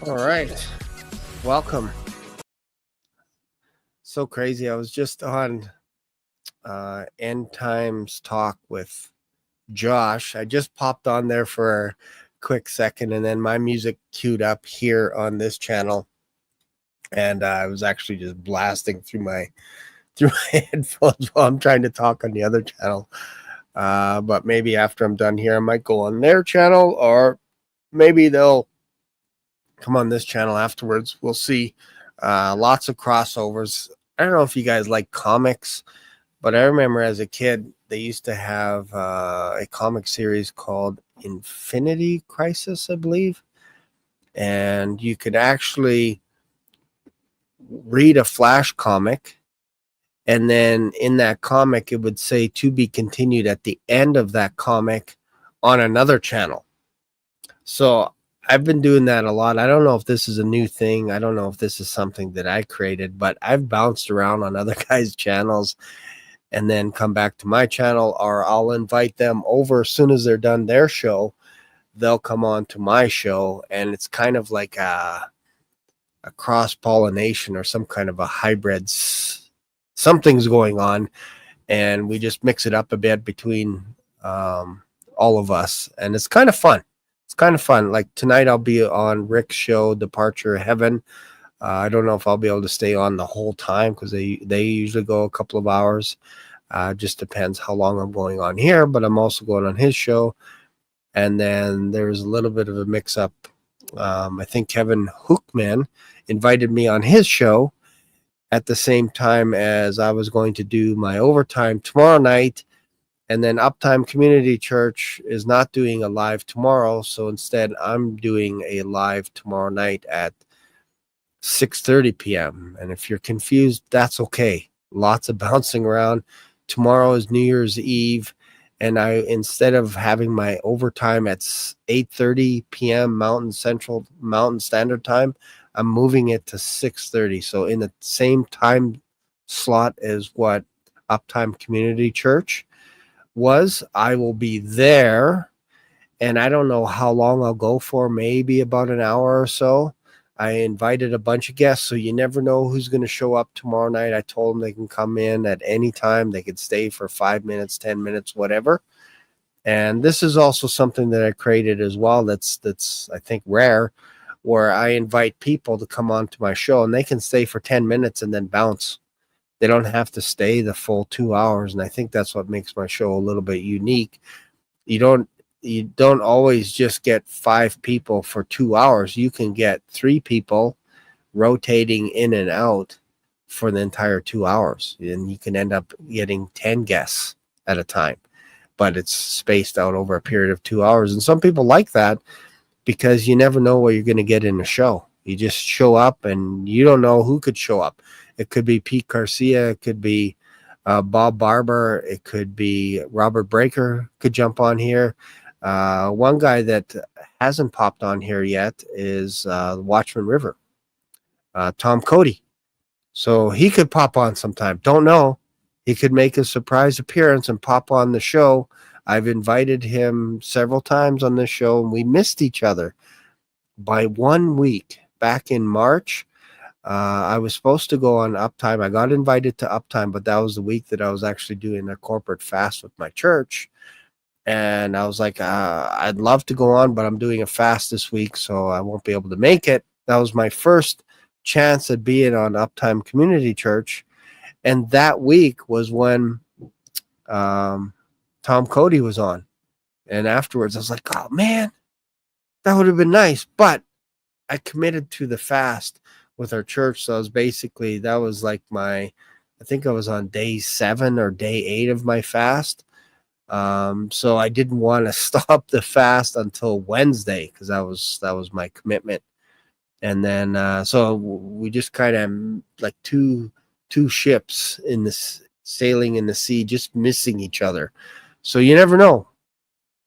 All right. Welcome. So crazy. I was just on End Times Talk with Josh. I just popped on there for a quick second, and then my music queued up here on this channel. And I was actually just blasting through my headphones while I'm trying to talk on the other channel. But maybe after I'm done here, I might go on their channel, or maybe they'll come on this channel afterwards. We'll see. Lots of crossovers. I don't know if you guys like comics, but I remember as a kid, they used to have a comic series called Infinity Crisis, I believe. And you could actually read a Flash comic. And then in that comic, it would say to be continued at the end of that comic on another channel. So I've been doing that a lot. I don't know if this is a new thing. I don't know if this is something that I created, but I've bounced around on other guys' channels and then come back to my channel, or I'll invite them over as soon as they're done their show. They'll come on to my show, and it's kind of like a cross-pollination or some kind of a hybrid. Something's going on, and we just mix it up a bit between all of us, and it's kind of fun. It's kind of fun. Like tonight, I'll be on Rick's show, Departure Heaven. I don't know if I'll be able to stay on the whole time because they usually go a couple of hours. Just depends how long I'm going on here, but I'm also going on his show. And then there's a little bit of a mix-up. I think Kevin Hookman invited me on his show at the same time as I was going to do my overtime tomorrow night. And then Uptime Community Church is not doing a live tomorrow. So instead, I'm doing a live tomorrow night at 6:30 p.m. And if you're confused, that's okay. Lots of bouncing around. Tomorrow is New Year's Eve. And instead of having my overtime at 8:30 p.m. Mountain Standard Time, I'm moving it to 6:30. So in the same time slot as what Uptime Community Church was, I will be there, and I don't know how long I'll go for, maybe about an hour or so. I invited a bunch of guests, so you never know who's going to show up tomorrow night. I told them they can come in at any time. They could stay for 5 minutes, 10 minutes, whatever. And this is also something that I created as well that's I think rare, where I invite people to come on to my show, and they can stay for 10 minutes and then bounce. They don't have to stay the full 2 hours, and I think that's what makes my show a little bit unique. You don't always just get 5 people for 2 hours. You can get 3 people rotating in and out for the entire 2 hours, and you can end up getting 10 guests at a time, but it's spaced out over a period of 2 hours. And some people like that because you never know what you're going to get in a show. You just show up, and you don't know who could show up. It could be Pete Garcia. It could be Bob Barber. It could be Robert Breaker could jump on here. One guy that hasn't popped on here yet is Watchman River, Tom Cody. So he could pop on sometime. Don't know. He could make a surprise appearance and pop on the show. I've invited him several times on this show, and we missed each other by 1 week. Back in March, I was supposed to go on Uptime. I got invited to Uptime, but that was the week that I was actually doing a corporate fast with my church. And I was like, I'd love to go on, but I'm doing a fast this week, so I won't be able to make it. That was my first chance at being on Uptime Community Church. And that week was when Tom Cody was on. And afterwards, I was like, oh, man, that would have been nice. But I committed to the fast with our church. So that was like I think I was on day 7 or day 8 of my fast. So I didn't want to stop the fast until Wednesday because that was my commitment. And then so we just kind of like two ships in this sailing in the sea, just missing each other. So you never know.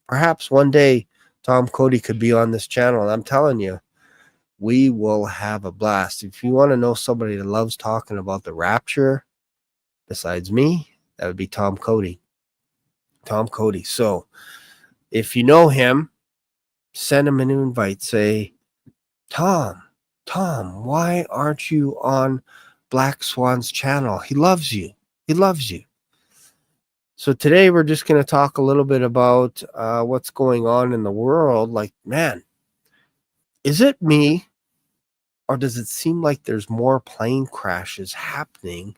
Perhaps one day Tom Cody could be on this channel, and I'm telling you, we will have a blast. If you want to know somebody that loves talking about the rapture, besides me, that would be Tom Cody. Tom Cody. So if you know him, send him an invite. Say, Tom, Tom, why aren't you on Black Swan's channel? He loves you. He loves you. So today we're just going to talk a little bit about what's going on in the world. Like, man, is it me, or does it seem like there's more plane crashes happening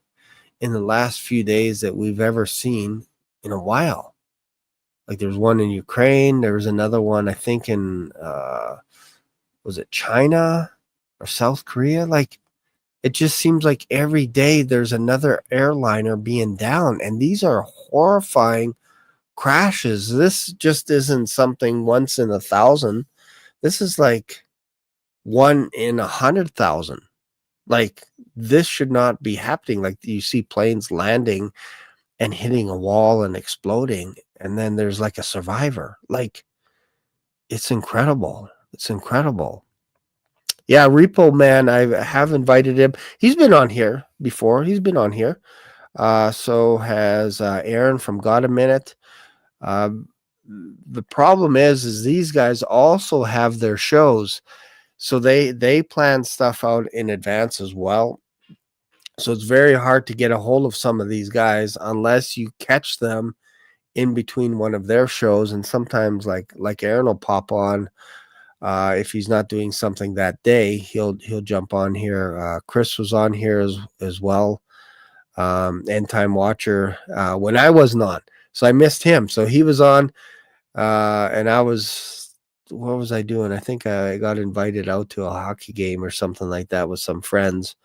in the last few days that we've ever seen in a while? Like, there's one in Ukraine. There was another one, I think, in, was it China or South Korea? Like, it just seems like every day there's another airliner being down. And these are horrifying crashes. This just isn't something once in 1,000. This is like 1 in 100,000. Like, this should not be happening. Like, you see planes landing and hitting a wall and exploding, and then there's like a survivor. Like, it's incredible. It's incredible. Yeah, Repo Man, I have invited him. He's been on here before. He's been on here. So has Aaron from Got a Minute. The problem is these guys also have their shows. So they plan stuff out in advance as well. So it's very hard to get a hold of some of these guys unless you catch them in between one of their shows. And sometimes like Aaron will pop on. If he's not doing something that day, he'll jump on here. Chris was on here as well. End Time Watcher when I wasn't on, so I missed him. So he was on, and what was I doing? I think I got invited out to a hockey game or something like that with some friends,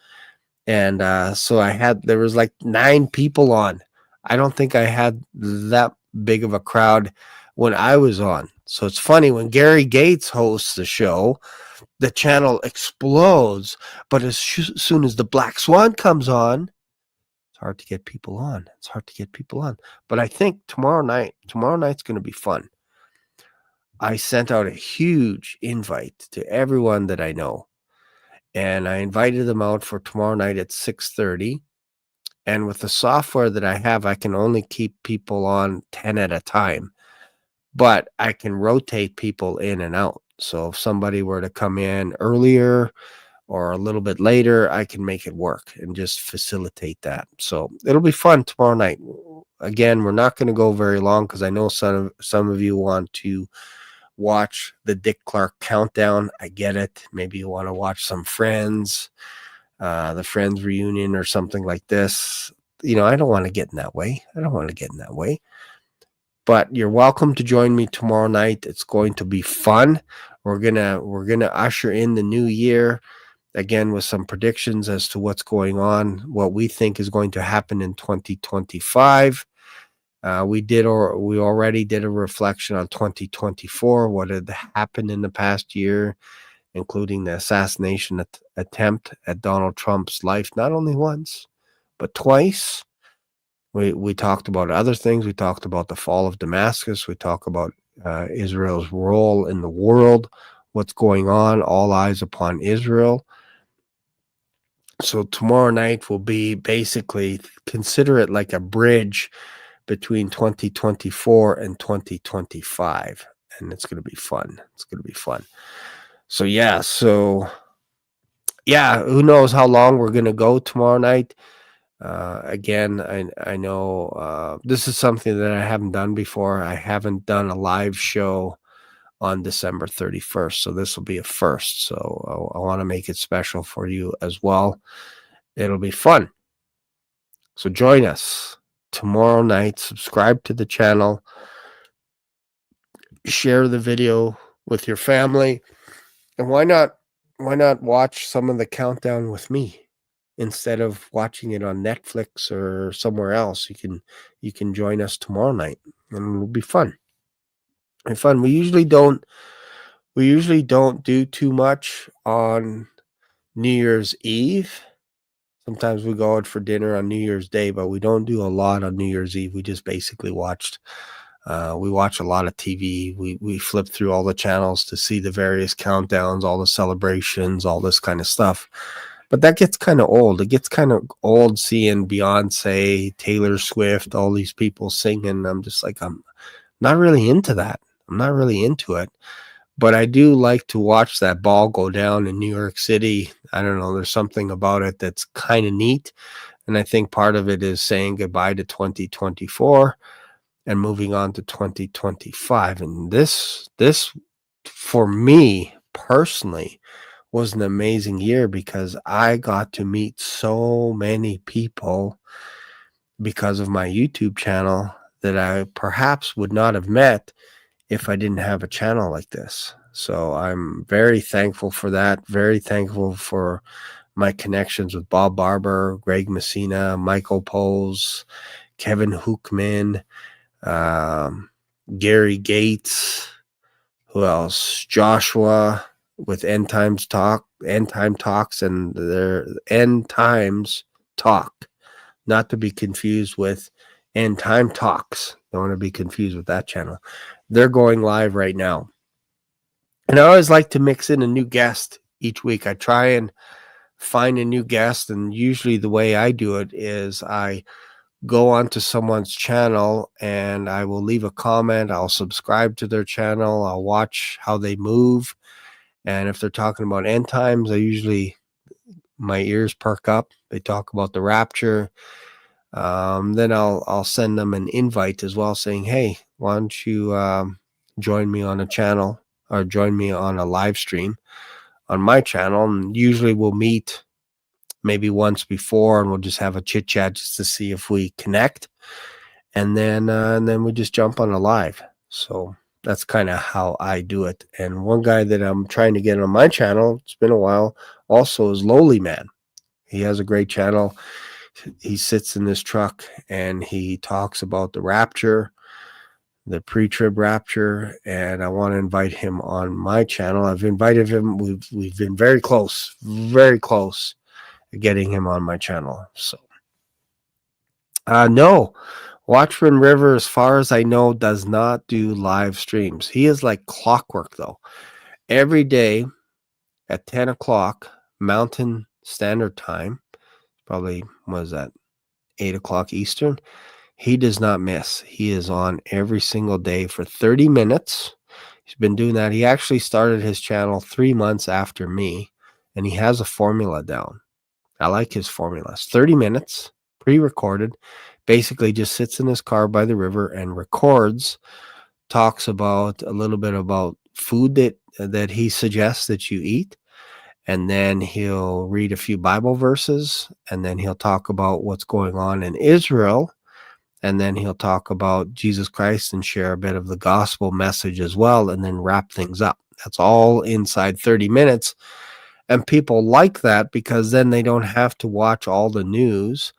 and so there was like 9 people on. I don't think I had that big of a crowd when I was on. So it's funny, when Gary Gates hosts the show, the channel explodes. But as soon as the Black Swan comes on, it's hard to get people on. It's hard to get people on. But I think tomorrow night's going to be fun. I sent out a huge invite to everyone that I know, and I invited them out for tomorrow night at 6:30. And with the software that I have, I can only keep people on 10 at a time. But I can rotate people in and out. So if somebody were to come in earlier or a little bit later, I can make it work and just facilitate that. So it'll be fun tomorrow night. Again, we're not going to go very long because I know some of you want to watch the Dick Clark countdown. I get it. Maybe you want to watch some Friends, the Friends reunion or something like this. You know, I don't want to get in that way. But you're welcome to join me tomorrow night. It's going to be fun. We're gonna usher in the new year again with some predictions as to what's going on, what we think is going to happen in 2025. We already did a reflection on 2024, what had happened in the past year, including the assassination attempt at Donald Trump's life, not only once, but twice. We talked about other things. We talked about the fall of Damascus. We talked about Israel's role in the world, what's going on, all eyes upon Israel. So tomorrow night will be basically, consider it like a bridge between 2024 and 2025. And it's going to be fun. So yeah, who knows how long we're going to go tomorrow night. Again, I know this is something that I haven't done before. I haven't done a live show on December 31st, so this will be a first. So I want to make it special for you as well. It'll be fun. So join us tomorrow night. Subscribe to the channel. Share the video with your family. And why not watch some of the countdown with me? Instead of watching it on Netflix or somewhere else, you can join us tomorrow night, and it'll be fun. We usually don't do too much on New Year's Eve. Sometimes we go out for dinner on New Year's Day, but we don't do a lot on New Year's Eve. We just basically watch a lot of TV. We flip through all the channels to see the various countdowns, all the celebrations, all this kind of stuff. But that gets kind of old. It gets kind of old seeing Beyonce, Taylor Swift, all these people singing. I'm just like, I'm not really into that. I'm not really into it. But I do like to watch that ball go down in New York City. I don't know, there's something about it that's kind of neat. And I think part of it is saying goodbye to 2024 and moving on to 2025. And this for me personally was an amazing year because I got to meet so many people because of my YouTube channel that I perhaps would not have met if I didn't have a channel like this. So I'm very thankful for that. Very thankful for my connections with Bob Barber, Greg Messina, Michael Poles, Kevin Hookman, Gary Gates, who else? Joshua with End Time Talks, and their End Times Talk, not to be confused with End Time Talks. Don't want to be confused with that channel. They're going live right now. And I always like to mix in a new guest each week. I try and find a new guest, and usually the way I do it is I go onto someone's channel and I will leave a comment. I'll subscribe to their channel. I'll watch how they move. And if they're talking about end times, my ears perk up. They talk about the rapture. Then I'll send them an invite as well saying, hey, why don't you join me on a channel or join me on a live stream on my channel? And usually we'll meet maybe once before and we'll just have a chit chat just to see if we connect. And then we just jump on a live. So that's kind of how I do it. And one guy that I'm trying to get on my channel, it's been a while, also is Lowly Man. He has a great channel. He sits in this truck and he talks about the rapture, the pre-trib rapture, and I want to invite him on my channel. I've invited him. We've been very close at getting him on my channel. So no, Watchman River, as far as I know, does not do live streams. He is like clockwork though. Every day at 10 o'clock Mountain Standard Time, probably was that 8 o'clock Eastern, he does not miss. He is on every single day for 30 minutes. He's been doing that. He actually started his channel 3 months after me, and he has a formula down. I like his formulas. 30 minutes, pre-recorded, basically just sits in his car by the river and records, talks about a little bit about food that he suggests that you eat. And then he'll read a few Bible verses, and then he'll talk about what's going on in Israel. And then he'll talk about Jesus Christ and share a bit of the gospel message as well, and then wrap things up. That's all inside 30 minutes. And people like that because then they don't have to watch all the news.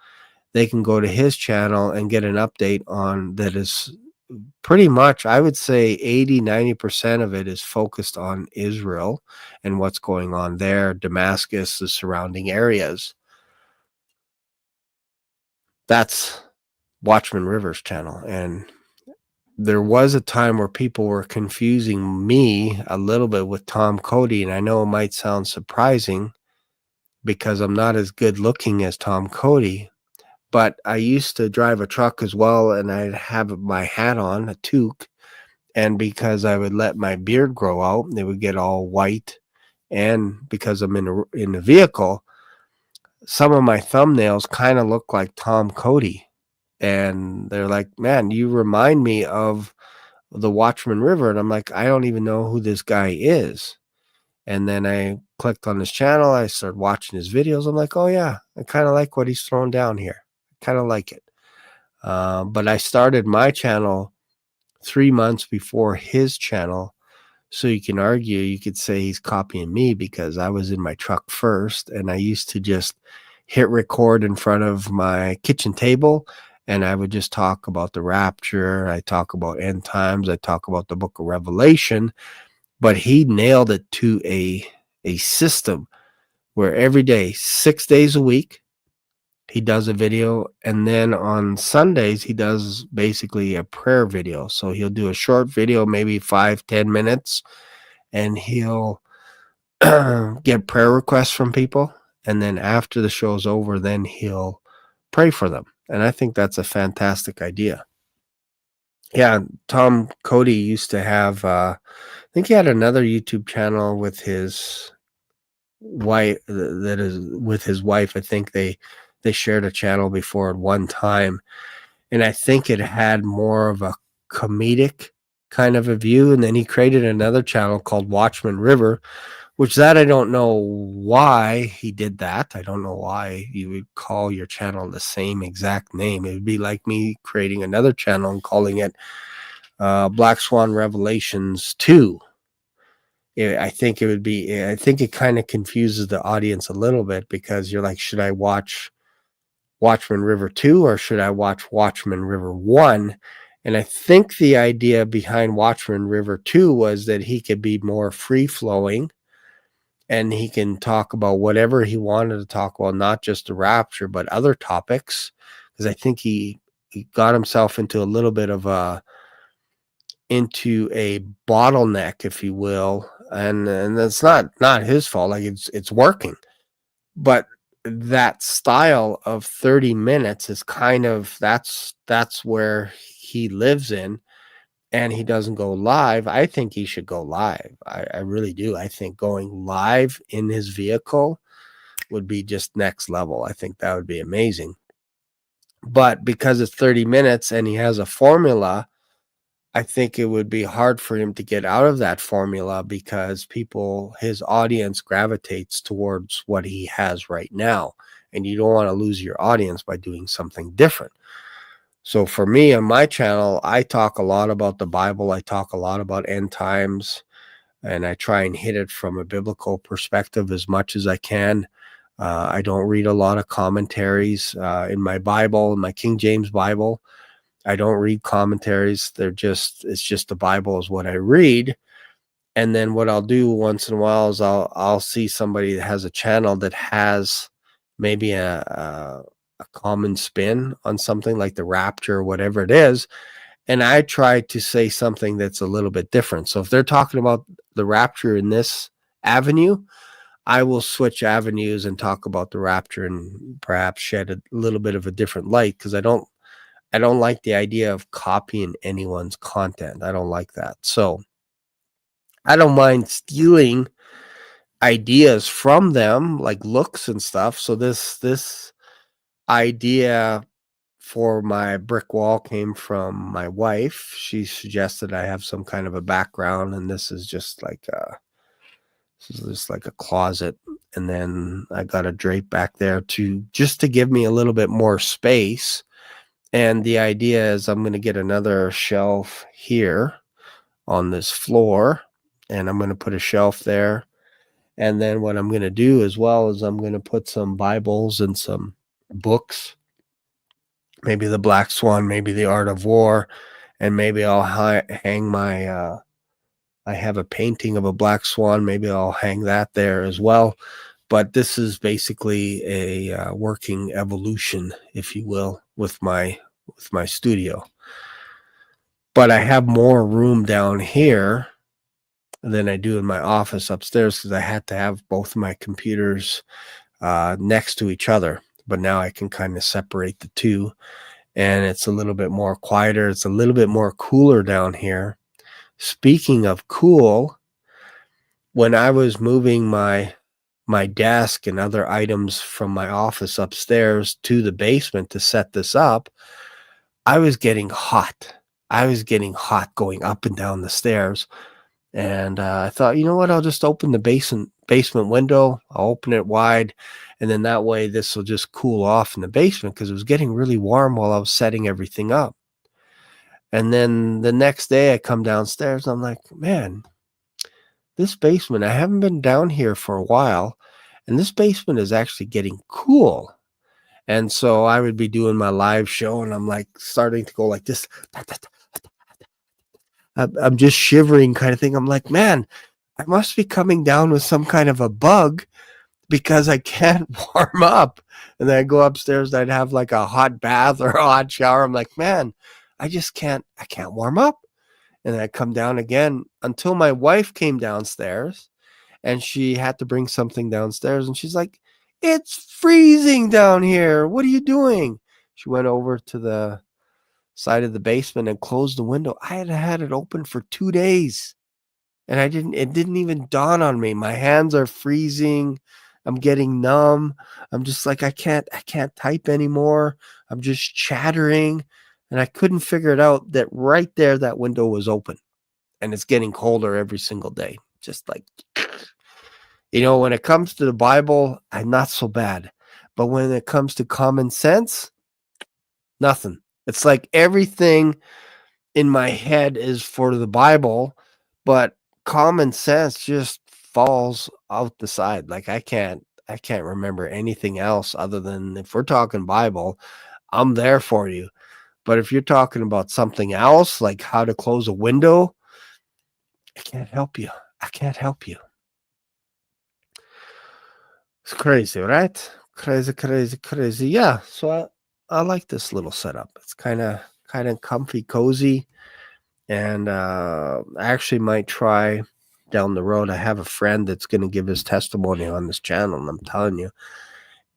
They can go to his channel and get an update on that is pretty much, I would say 80-90% of it is focused on Israel and what's going on there, Damascus, the surrounding areas. That's Watchman River's channel. And there was a time where people were confusing me a little bit with Tom Cody, and I know it might sound surprising because I'm not as good looking as Tom Cody, but I used to drive a truck as well, and I'd have my hat on, a toque, and because I would let my beard grow out, it would get all white, and because I'm in a vehicle, some of my thumbnails kind of look like Tom Cody, and they're like, man, you remind me of the Watchman River, and I'm like, I don't even know who this guy is. And then I clicked on his channel, I started watching his videos, I'm like, oh yeah, I kind of like what he's throwing down here. Kind of like it. But I started my channel 3 months before his channel. So you can argue, you could say he's copying me because I was in my truck first and I used to just hit record in front of my kitchen table and I would just talk about the rapture. I talk about end times. I talk about the book of Revelation, but he nailed it to a system where every day, 6 days a week, he does a video, and then on Sundays he does basically a prayer video. So he'll do a short video, maybe 5-10 minutes, and he'll get prayer requests from people, and then after the show's over, then he'll pray for them. And I think that's a fantastic idea. Yeah, Tom Cody used to have, I think he had another YouTube channel with his wife. That is with his wife. I think they shared a channel before at one time, and I think it had more of a comedic kind of a view. And then he created another channel called Watchman River, which that I don't know why he did that. I don't know why you would call your channel the same exact name. It would be like me creating another channel and calling it Black Swan Revelations 2. I think it would be, I think it kind of confuses the audience a little bit, because you're like, should I watch Watchman River 2 or should I watch Watchman River 1? And I think the idea behind Watchman River 2 was that he could be more free flowing and he can talk about whatever he wanted to talk about, not just the rapture, but other topics. Because I think he got himself into a little bit of a bottleneck, if you will, and that's not his fault. Like, it's working, but that style of 30 minutes is kind of, that's where he lives in, and he doesn't go live. I think he should go live. I really do. I think going live in his vehicle would be just next level. I think that would be amazing. But because it's 30 minutes and he has a formula, I think it would be hard for him to get out of that formula, because his audience gravitates towards what he has right now. And you don't want to lose your audience by doing something different. So for me on my channel, I talk a lot about the Bible. I talk a lot about end times, and I try and hit it from a biblical perspective as much as I can. I don't read a lot of commentaries in my Bible, in my King James Bible. I don't read commentaries. It's just the Bible is what I read. And then what I'll do once in a while is I'll see somebody that has a channel that has maybe a common spin on something like the rapture or whatever it is. And I try to say something that's a little bit different. So if they're talking about the rapture in this avenue, I will switch avenues and talk about the rapture and perhaps shed a little bit of a different light, because I don't like the idea of copying anyone's content. I don't like that. So I don't mind stealing ideas from them, like looks and stuff. So this idea for my brick wall came from my wife. She suggested I have some kind of a background, and this is just like a closet, and then I got a drape back there to give me a little bit more space. And the idea is I'm going to get another shelf here on this floor, and I'm going to put a shelf there. And then what I'm going to do as well is I'm going to put some Bibles and some books, maybe the Black Swan, maybe the Art of War, and maybe I'll hang my, I have a painting of a black swan. Maybe I'll hang that there as well. But this is basically a working evolution, if you will, with my studio. But I have more room down here than I do in my office upstairs, because I had to have both of my computers next to each other. But now I can kind of separate the two, and it's a little bit more quieter. It's a little bit more cooler down here. Speaking of cool, when I was moving my desk and other items from my office upstairs to the basement to set this up, I was getting hot. I was getting hot going up and down the stairs. And I thought, you know what? I'll just open the basement window. I'll open it wide. And then that way this will just cool off in the basement, because it was getting really warm while I was setting everything up. And then the next day I come downstairs and I'm like, man, this basement, I haven't been down here for a while, and this basement is actually getting cool. And so I would be doing my live show, and I'm like starting to go like this. I'm just shivering kind of thing. I'm like, man, I must be coming down with some kind of a bug, because I can't warm up. And then I go upstairs and I'd have like a hot bath or a hot shower. I'm like, man, I can't warm up. And then I come down again until my wife came downstairs, and she had to bring something downstairs. And she's like, it's freezing down here. What are you doing? She went over to the side of the basement and closed the window. I had it open for 2 days. And it didn't even dawn on me. My hands are freezing. I'm getting numb. I'm just like, I can't type anymore. I'm just chattering. And I couldn't figure it out that right there, that window was open. And it's getting colder every single day. Just like, when it comes to the Bible, I'm not so bad. But when it comes to common sense, nothing. It's like everything in my head is for the Bible, but common sense just falls out the side. Like I can't remember anything else other than if we're talking Bible, I'm there for you. But if you're talking about something else, like how to close a window, I can't help you. I can't help you. It's crazy, right? Crazy. Yeah. So I like this little setup. It's kind of comfy, cozy. And I actually might try down the road. I have a friend that's going to give his testimony on this channel, and I'm telling you,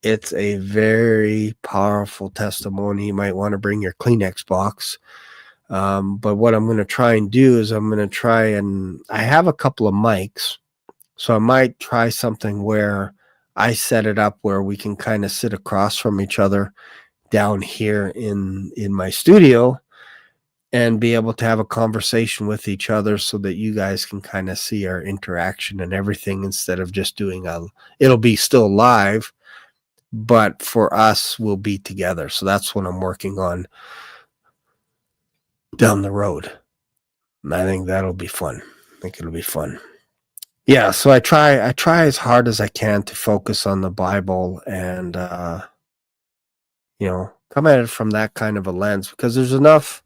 it's a very powerful testimony. You might want to bring your Kleenex box. But what I'm going to try and do is I have a couple of mics, so I might try something where I set it up where we can kind of sit across from each other down here in my studio and be able to have a conversation with each other so that you guys can kind of see our interaction and everything instead of just doing it'll be still live, but for us, we'll be together. So that's what I'm working on down the road. And I think that'll be fun. I think it'll be fun. Yeah. So I try as hard as I can to focus on the Bible and, come at it from that kind of a lens, because there's enough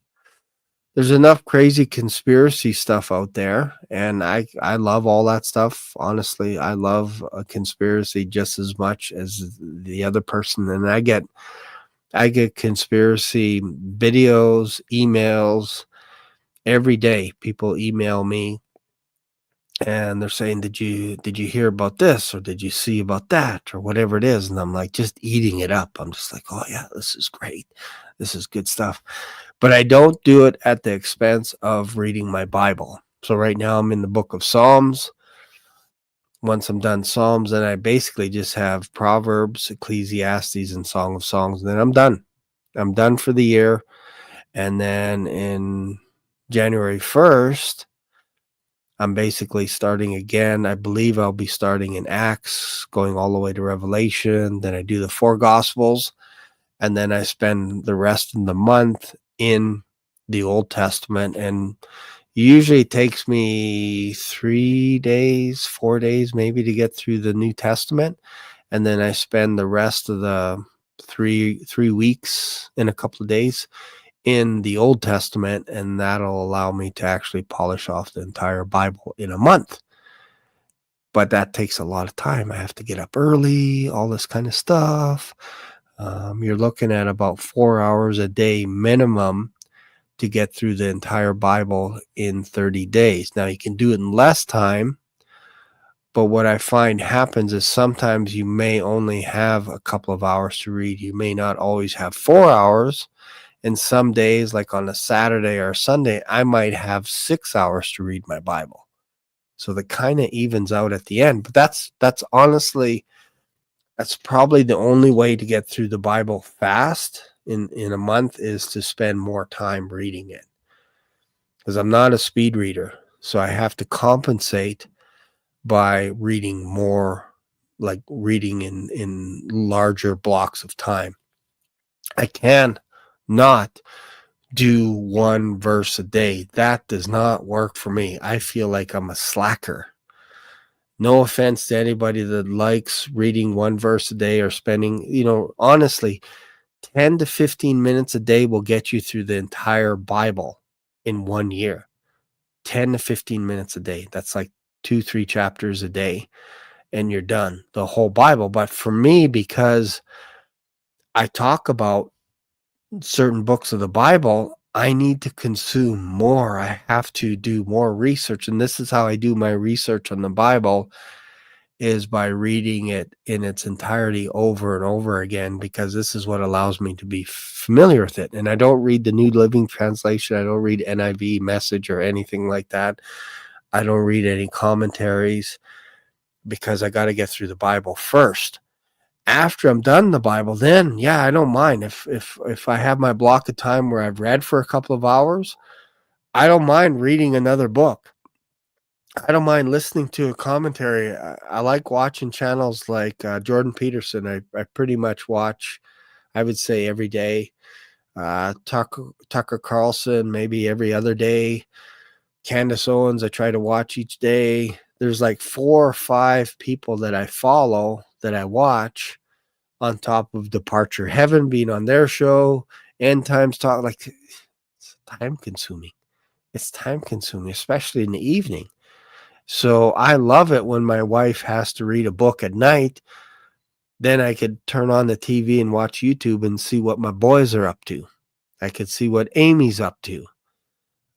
crazy conspiracy stuff out there, and I love all that stuff. Honestly, I love a conspiracy just as much as the other person, and I get conspiracy videos, emails every day. People email me and they're saying, did you hear about this, or did you see about that, or whatever it is? And I'm like, just eating it up. I'm just like, oh yeah, this is great. This is good stuff. But I don't do it at the expense of reading my Bible. So right now I'm in the book of Psalms. Once I'm done Psalms, then I basically just have Proverbs, Ecclesiastes, and Song of Songs. And then I'm done. I'm done for the year. And then in January 1st, I'm basically starting again. I believe I'll be starting in Acts, going all the way to Revelation. Then I do the 4 Gospels. And then I spend the rest of the month in the Old Testament. And usually it takes me 3 days, 4 days maybe to get through the New Testament. And then I spend the rest of the three weeks in a couple of days in the Old Testament. And that'll allow me to actually polish off the entire Bible in a month. But that takes a lot of time. I have to get up early, all this kind of stuff. You're looking at about 4 hours a day minimum to get through the entire Bible in 30 days. Now, you can do it in less time, but what I find happens is sometimes you may only have a couple of hours to read. You may not always have 4 hours. And some days, like on a Saturday or a Sunday, I might have 6 hours to read my Bible. So that kind of evens out at the end. But that's honestly, that's probably the only way to get through the Bible fast in a month, is to spend more time reading it. Because I'm not a speed reader, so I have to compensate by reading more, like reading in larger blocks of time. I can not do 1 verse a day. That does not work for me. I feel like I'm a slacker. No offense to anybody that likes reading 1 verse a day or spending, honestly, 10 to 15 minutes a day will get you through the entire Bible in 1 year. 10 to 15 minutes a day. That's like 2-3 chapters a day, and you're done, the whole Bible. But for me, because I talk about certain books of the Bible, I need to consume more. I have to do more research. And this is how I do my research on the Bible, is by reading it in its entirety over and over again, because this is what allows me to be familiar with it. And I don't read the New Living Translation. I don't read NIV Message or anything like that. I don't read any commentaries, because I got to get through the Bible first. After I'm done the Bible, then I don't mind if I have my block of time where I've read for a couple of hours. I don't mind reading another book. I don't mind listening to a commentary. I like watching channels like Jordan Peterson. I pretty much watch, I would say, every day. Tucker Carlson, maybe every other day. Candace Owens, I try to watch each day. There's like 4 or 5 people that I follow that I watch, on top of Departure Heaven being on their show, End Times Talk. Like, it's time consuming. It's time consuming, especially in the evening. So I love it when my wife has to read a book at night. Then I could turn on the TV and watch YouTube and see what my boys are up to. I could see what Amy's up to.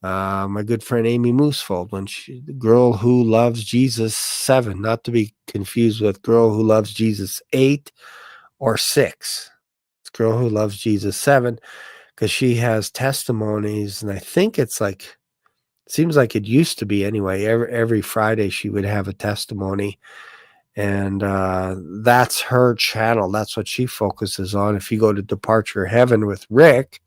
My good friend Amy Moosefold, the Girl Who Loves Jesus 7, not to be confused with Girl Who Loves Jesus 8 or 6. It's Girl Who Loves Jesus 7, because she has testimonies, and I think it's like, seems like it used to be anyway. Every Friday she would have a testimony, and that's her channel. That's what she focuses on. If you go to Departure Heaven with Rick,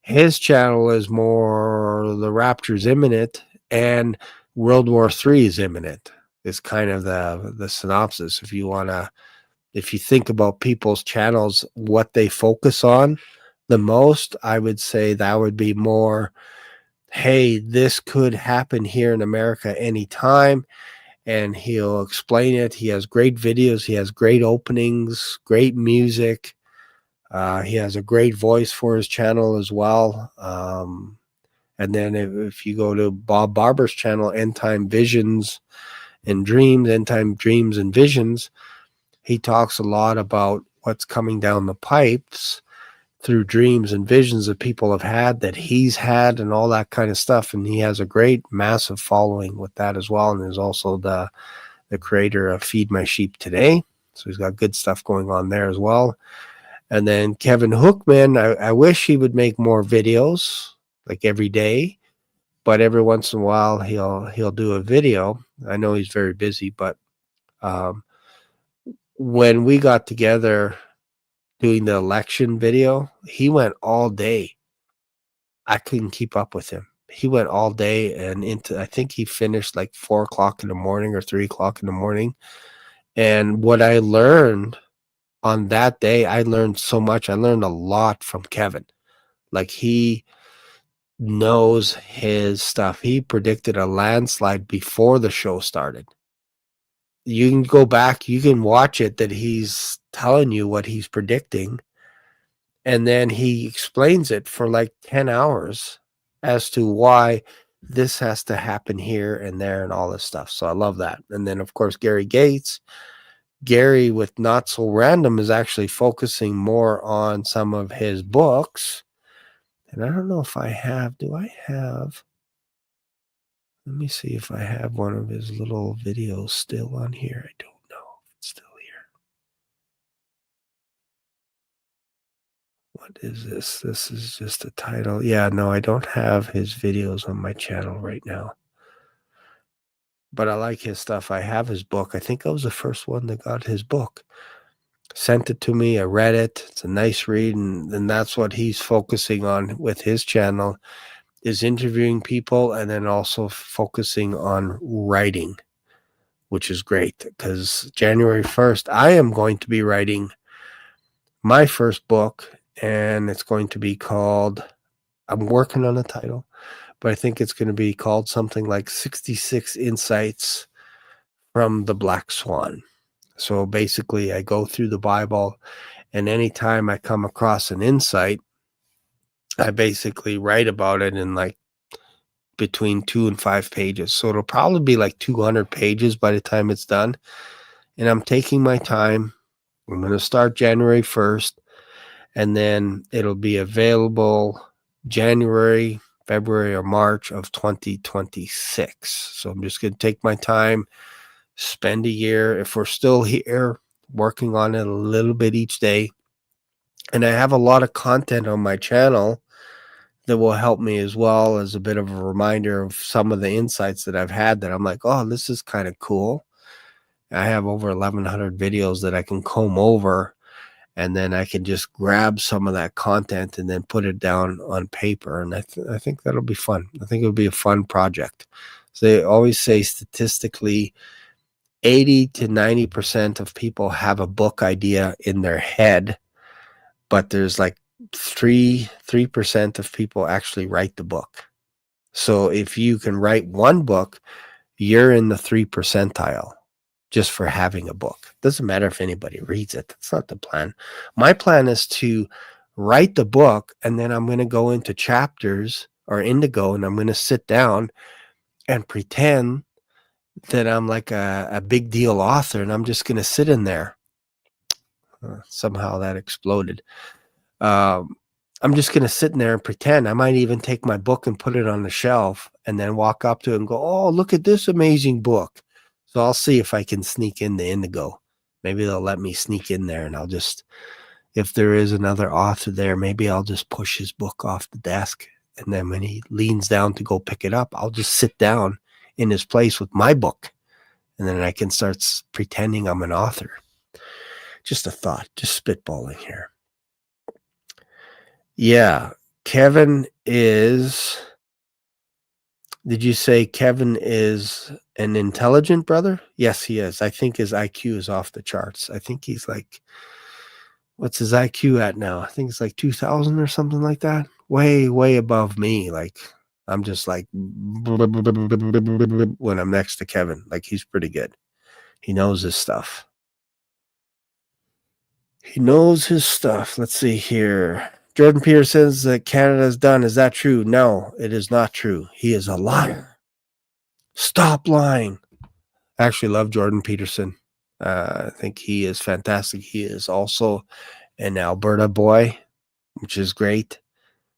his channel is more the rapture's imminent and World War III is imminent. Is kind of the synopsis. If you think about people's channels, what they focus on the most, I would say that would be more, hey, this could happen here in America anytime, and he'll explain it. He has great videos. He has great openings, great music. He has a great voice for his channel as well. And then if you go to Bob Barber's channel, End Time Visions and Dreams, End Time Dreams and Visions, he talks a lot about what's coming down the pipes through dreams and visions that people have had, that he's had, and all that kind of stuff. And he has a great, massive following with that as well. And is also the creator of Feed My Sheep Today. So he's got good stuff going on there as well. And then Kevin Hookman, I wish he would make more videos like every day, but every once in a while he'll do a video. I know he's very busy, but when we got together doing the election video, he went all day. I couldn't keep up with him. He went all day, and I think he finished like 4 o'clock in the morning or 3 o'clock in the morning. And what I learned on that day, I learned so much. I learned a lot from Kevin. Like, he knows his stuff. He predicted a landslide before the show started. You can go back, you can watch it, that he's telling you what he's predicting. And then he explains it for like 10 hours as to why this has to happen here and there and all this stuff. So I love that. And then, of course, Gary Gates. Gary with Not So Random is actually focusing more on some of his books. And I don't know if I have, let me see if I have one of his little videos still on here. I don't know if it's still here. What is this? This is just a title. Yeah, no, I don't have his videos on my channel right now. But I like his stuff. I have his book. I think I was the first one that got his book. Sent it to me. I read it. It's a nice read. And that's what he's focusing on with his channel, is interviewing people and then also focusing on writing, which is great, because January 1st, I am going to be writing my first book, and it's going to be called, I'm working on a title, but I think it's going to be called something like 66 Insights from the Black Swan. So basically, I go through the Bible, and anytime I come across an insight, I basically write about it in like between 2 and 5 pages. So it'll probably be like 200 pages by the time it's done. And I'm taking my time. I'm going to start January 1st, and then it'll be available January, February, or March of 2026. So I'm just going to take my time, spend a year, if we're still here, working on it a little bit each day. And I have a lot of content on my channel that will help me, as well as a bit of a reminder of some of the insights that I've had that I'm like, oh, this is kind of cool. I have over 1,100 videos that I can comb over, and then I can just grab some of that content and then put it down on paper. And I think that'll be fun. I think it'll be a fun project. So they always say statistically 80 to 90% of people have a book idea in their head, but there's like 3% of people actually write the book. So if you can write one book, you're in the 3 percentile just for having a book. Doesn't matter if anybody reads it. That's not the plan. My plan is to write the book, and then I'm going to go into chapters or Indigo, and I'm going to sit down and pretend that I'm like a big deal author, and I'm just going to sit in there. Somehow that exploded. I'm just going to sit in there and pretend. I might even take my book and put it on the shelf and then walk up to it and go, oh, look at this amazing book. So I'll see if I can sneak into Indigo. Maybe they'll let me sneak in there, and I'll just, if there is another author there, maybe I'll just push his book off the desk. And then when he leans down to go pick it up, I'll just sit down in his place with my book. And then I can start pretending I'm an author. Just a thought, just spitballing here. Yeah, Kevin is, did you say Kevin is an intelligent brother? Yes, he is. I think his IQ is off the charts. I think he's like, what's his IQ at now? I think it's like 2,000 or something like that. Way, way above me. Like, I'm just like, when I'm next to Kevin. Like, he's pretty good. He knows his stuff. He knows his stuff. Let's see here. Jordan Peterson says that Canada's done. Is that true? No, it is not true. He is a liar. Stop lying. I actually love Jordan Peterson. I think he is fantastic. He is also an Alberta boy, which is great.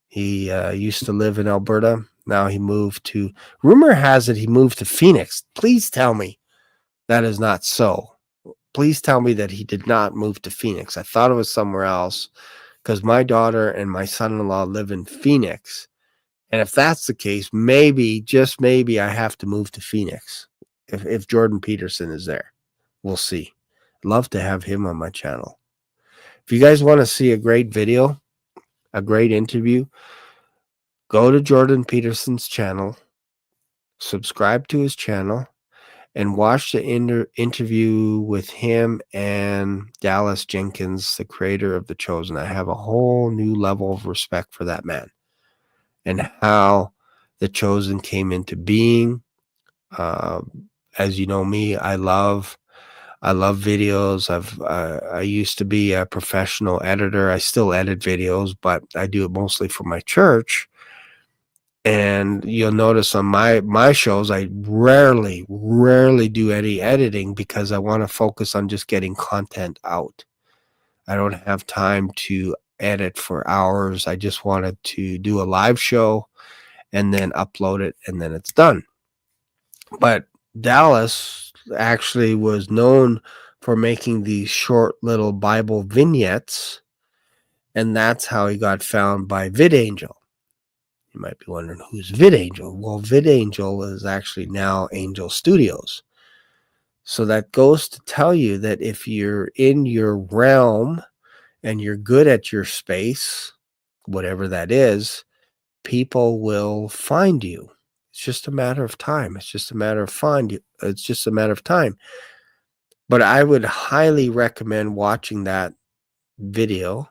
He used to live in Alberta. Now he moved to, rumor has it he moved to Phoenix. Please tell me that is not so. Please tell me that he did not move to Phoenix. I thought it was somewhere else, because my daughter and my son-in-law live in Phoenix. And if that's the case, maybe, just maybe, I have to move to Phoenix if Jordan Peterson is there. We'll see. Love to have him on my channel. If you guys want to see a great video, a great interview, go to Jordan Peterson's channel, subscribe to his channel, and watch the interview with him and Dallas Jenkins, the creator of The Chosen. I have a whole new level of respect for that man and how The Chosen came into being. As you know me, I love videos. I used to be a professional editor. I still edit videos, but I do it mostly for my church. And you'll notice on my shows, I rarely do any editing, because I want to focus on just getting content out. I don't have time to edit for hours. I just wanted to do a live show and then upload it, and then it's done. But Dallas actually was known for making these short little Bible vignettes, and that's how he got found by VidAngel. You might be wondering, who's VidAngel? Well, VidAngel is actually now Angel Studios. So that goes to tell you that if you're in your realm and you're good at your space, whatever that is, people will find you. It's just a matter of time. It's just a matter of It's just a matter of time. But I would highly recommend watching that video.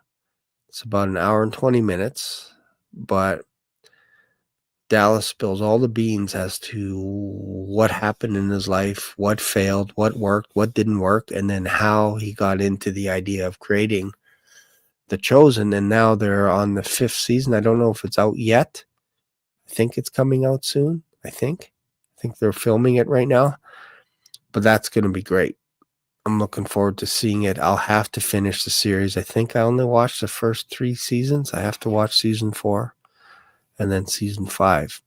It's about an hour and 20 minutes, but Dallas spills all the beans as to what happened in his life, what failed, what worked, what didn't work, and then how he got into the idea of creating The Chosen. And now they're on the 5th season. I don't know if it's out yet. I think it's coming out soon. I think they're filming it right now, but that's going to be great. I'm looking forward to seeing it. I'll have to finish the series. I think I only watched the first 3 seasons. I have to watch season 4 and then season 5.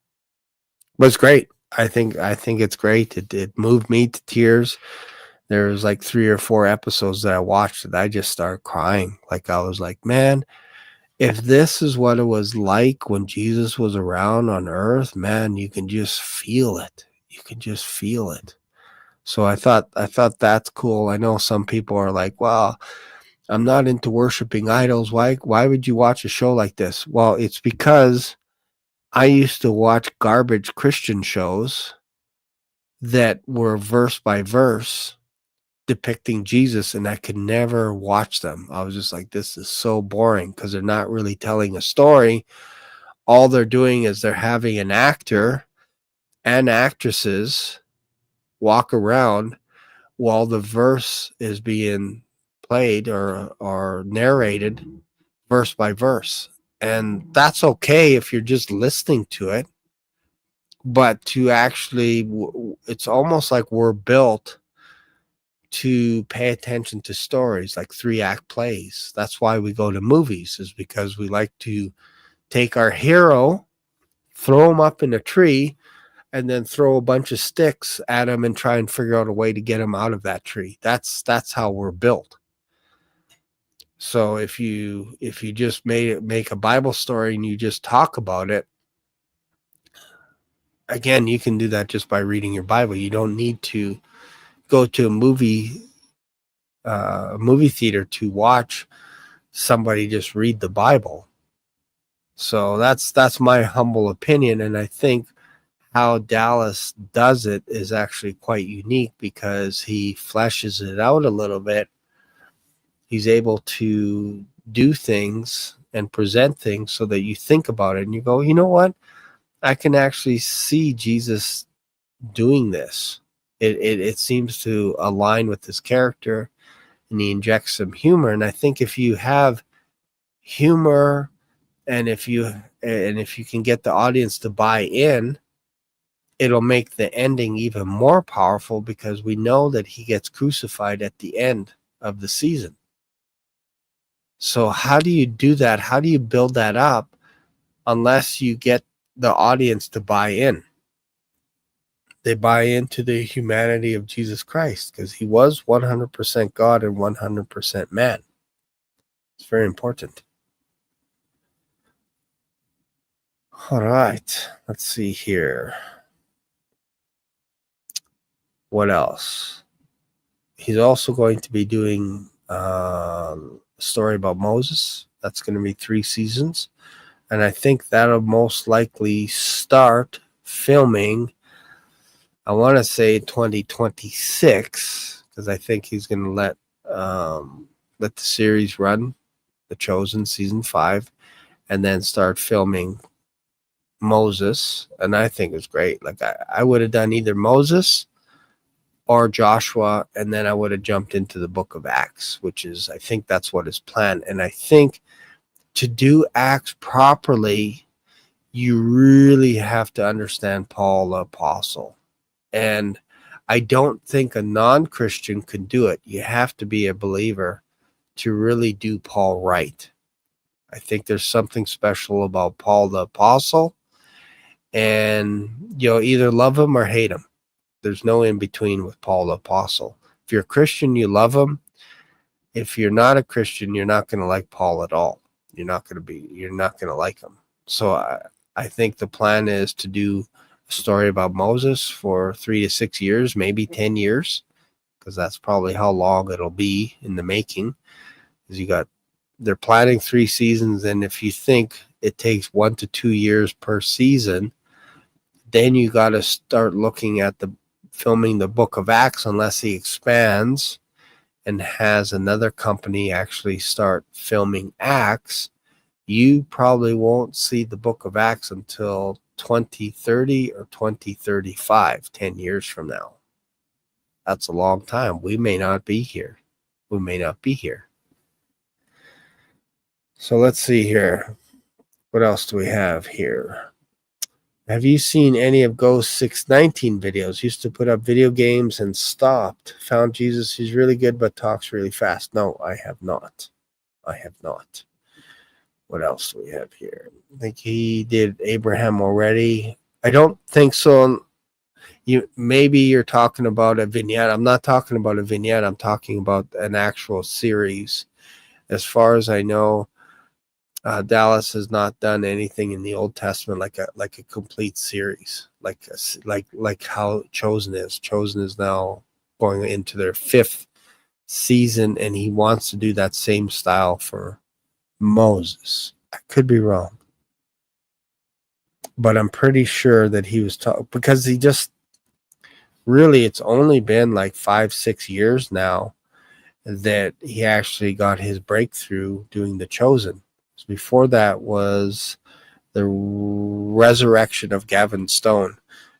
But it's great. I think it's great. It moved me to tears. There was like 3 or 4 episodes that I watched and I just started crying. Like I was like, man, if this is what it was like when Jesus was around on earth, man, you can just feel it. You can just feel it. So I thought that's cool. I know some people are like, well, I'm not into worshiping idols. Why would you watch a show like this? Well, it's because I used to watch garbage Christian shows that were verse by verse depicting Jesus, and I could never watch them. I was just like, this is so boring because they're not really telling a story. All they're doing is they're having an actor and actresses walk around while the verse is being played or narrated verse by verse. And that's okay if you're just listening to it. But to actually, it's almost like we're built to pay attention to stories like 3-act plays. That's why we go to movies, is because we like to take our hero, throw him up in a tree, and then throw a bunch of sticks at him and try and figure out a way to get him out of that tree. That's how we're built. So if you just make a Bible story and you just talk about it, again, you can do that just by reading your Bible. You don't need to go to a movie theater to watch somebody just read the Bible. So that's my humble opinion, and I think how Dallas does it is actually quite unique because he fleshes it out a little bit. He's able to do things and present things so that you think about it and you go, you know what? I can actually see Jesus doing this. It seems to align with his character, and he injects some humor. And I think if you have humor and if you can get the audience to buy in, it'll make the ending even more powerful because we know that he gets crucified at the end of the season. So how do you do that? How do you build that up unless you get the audience to buy in? They buy into the humanity of Jesus Christ because he was 100% God and 100% man. It's very important. All right, let's see here. What else? He's also going to be doing a story about Moses. That's going to be 3 seasons. And I think that'll most likely start filming, I want to say 2026, because I think he's going to let the series run, The Chosen season 5, and then start filming Moses. And I think it's great. Like I would have done either Moses or Joshua, and then I would have jumped into the book of Acts, which is, I think that's what is planned. And I think to do Acts properly, you really have to understand Paul the Apostle. And I don't think a non-Christian could do it. You have to be a believer to really do Paul right. I think there's something special about Paul the Apostle, and either love him or hate him. There's no in between with Paul the Apostle. If you're a Christian, you love him. If you're not a Christian, you're not going to like Paul at all. You're not going to like him. So I think the plan is to do a story about Moses for 3 to 6 years, maybe 10 years, because that's probably how long it'll be in the making. Because they're planning 3 seasons, and if you think it takes 1 to 2 years per season, then you got to start looking at filming the book of Acts, unless he expands and has another company actually start filming Acts. You probably won't see the book of Acts until 2030 or 2035, 10 years from now. That's a long time. We may not be here. So let's see here. What else do we have here? Have you seen any of Ghost 619 videos? Used to put up video games and stopped. Found Jesus. He's really good, but talks really fast. No, I have not. What else do we have here? I think he did Abraham already. I don't think so. maybe you're talking about a vignette. I'm not talking about a vignette. I'm talking about an actual series. As far as I know, Dallas has not done anything in the Old Testament like a complete series, like how Chosen is. Chosen is now going into their 5th season, and he wants to do that same style for Moses. I could be wrong, but I'm pretty sure that he was because he just really, it's only been like 5-6 years now that he actually got his breakthrough doing The Chosen. Before that was the resurrection of Gavin Stone,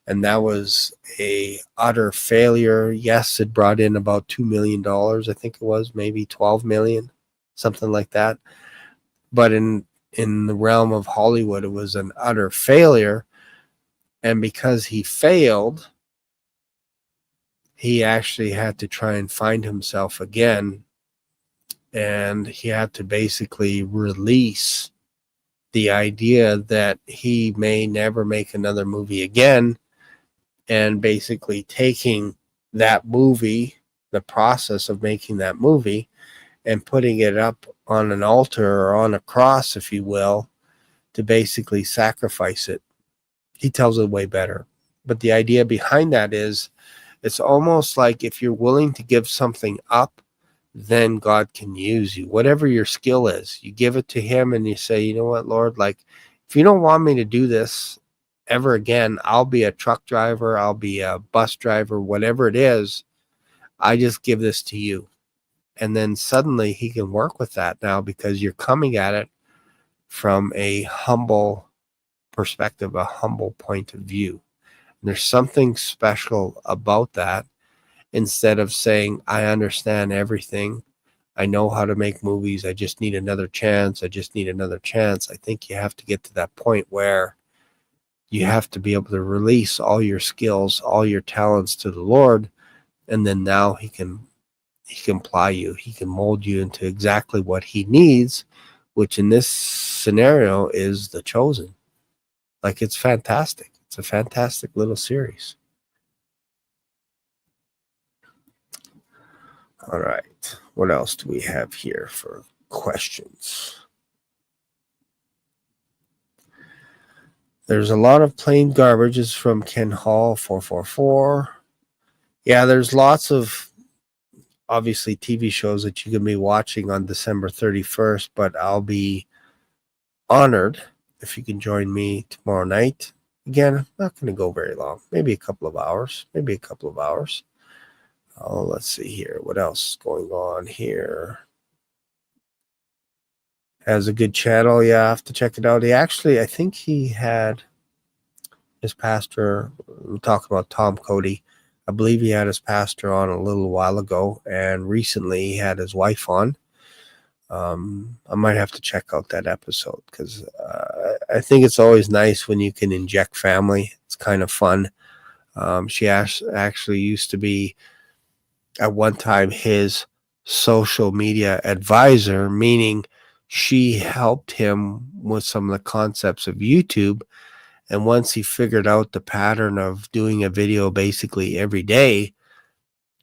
and that was a utter failure. Yes, it brought in about $2 million. I think it was maybe 12 million, something like that. But in the realm of Hollywood, it was an utter failure. And because he failed, he actually had to try and find himself again. And he had to basically release the idea that he may never make another movie again, and basically taking that movie, the process of making that movie, and putting it up on an altar or on a cross, if you will, to basically sacrifice it. He tells it way better. But the idea behind that is, it's almost like if you're willing to give something up, then God can use you. Whatever your skill is, you give it to him and you say, you know what, Lord, like, if you don't want me to do this ever again, I'll be a truck driver, I'll be a bus driver, whatever it is, I just give this to you. And then suddenly he can work with that now, because you're coming at it from a humble perspective, a humble point of view. And there's something special about that. Instead of saying, I understand everything, I know how to make movies, I just need another chance, I just need another chance. I think you have to get to that point where you have to be able to release all your skills, all your talents to the Lord, and then now he can ply you, he can mold you into exactly what he needs, which in this scenario is The Chosen. Like, it's fantastic. It's a fantastic little series. All right. What else do we have here for questions? There's a lot of plain garbages from Ken Hall 444. Yeah, there's lots of obviously TV shows that you can be watching on December 31st, but I'll be honored if you can join me tomorrow night. Again, I'm not going to go very long. Maybe a couple of hours. Oh, let's see here. What else is going on here? Has a good channel. Yeah, I have to check it out. I think he had his pastor, we're talking about Tom Cody. I believe he had his pastor on a little while ago, and recently he had his wife on. I might have to check out that episode, because I think it's always nice when you can inject family. It's kind of fun. She actually used to be at one time his social media advisor, meaning she helped him with some of the concepts of YouTube. And once he figured out the pattern of doing a video basically every day,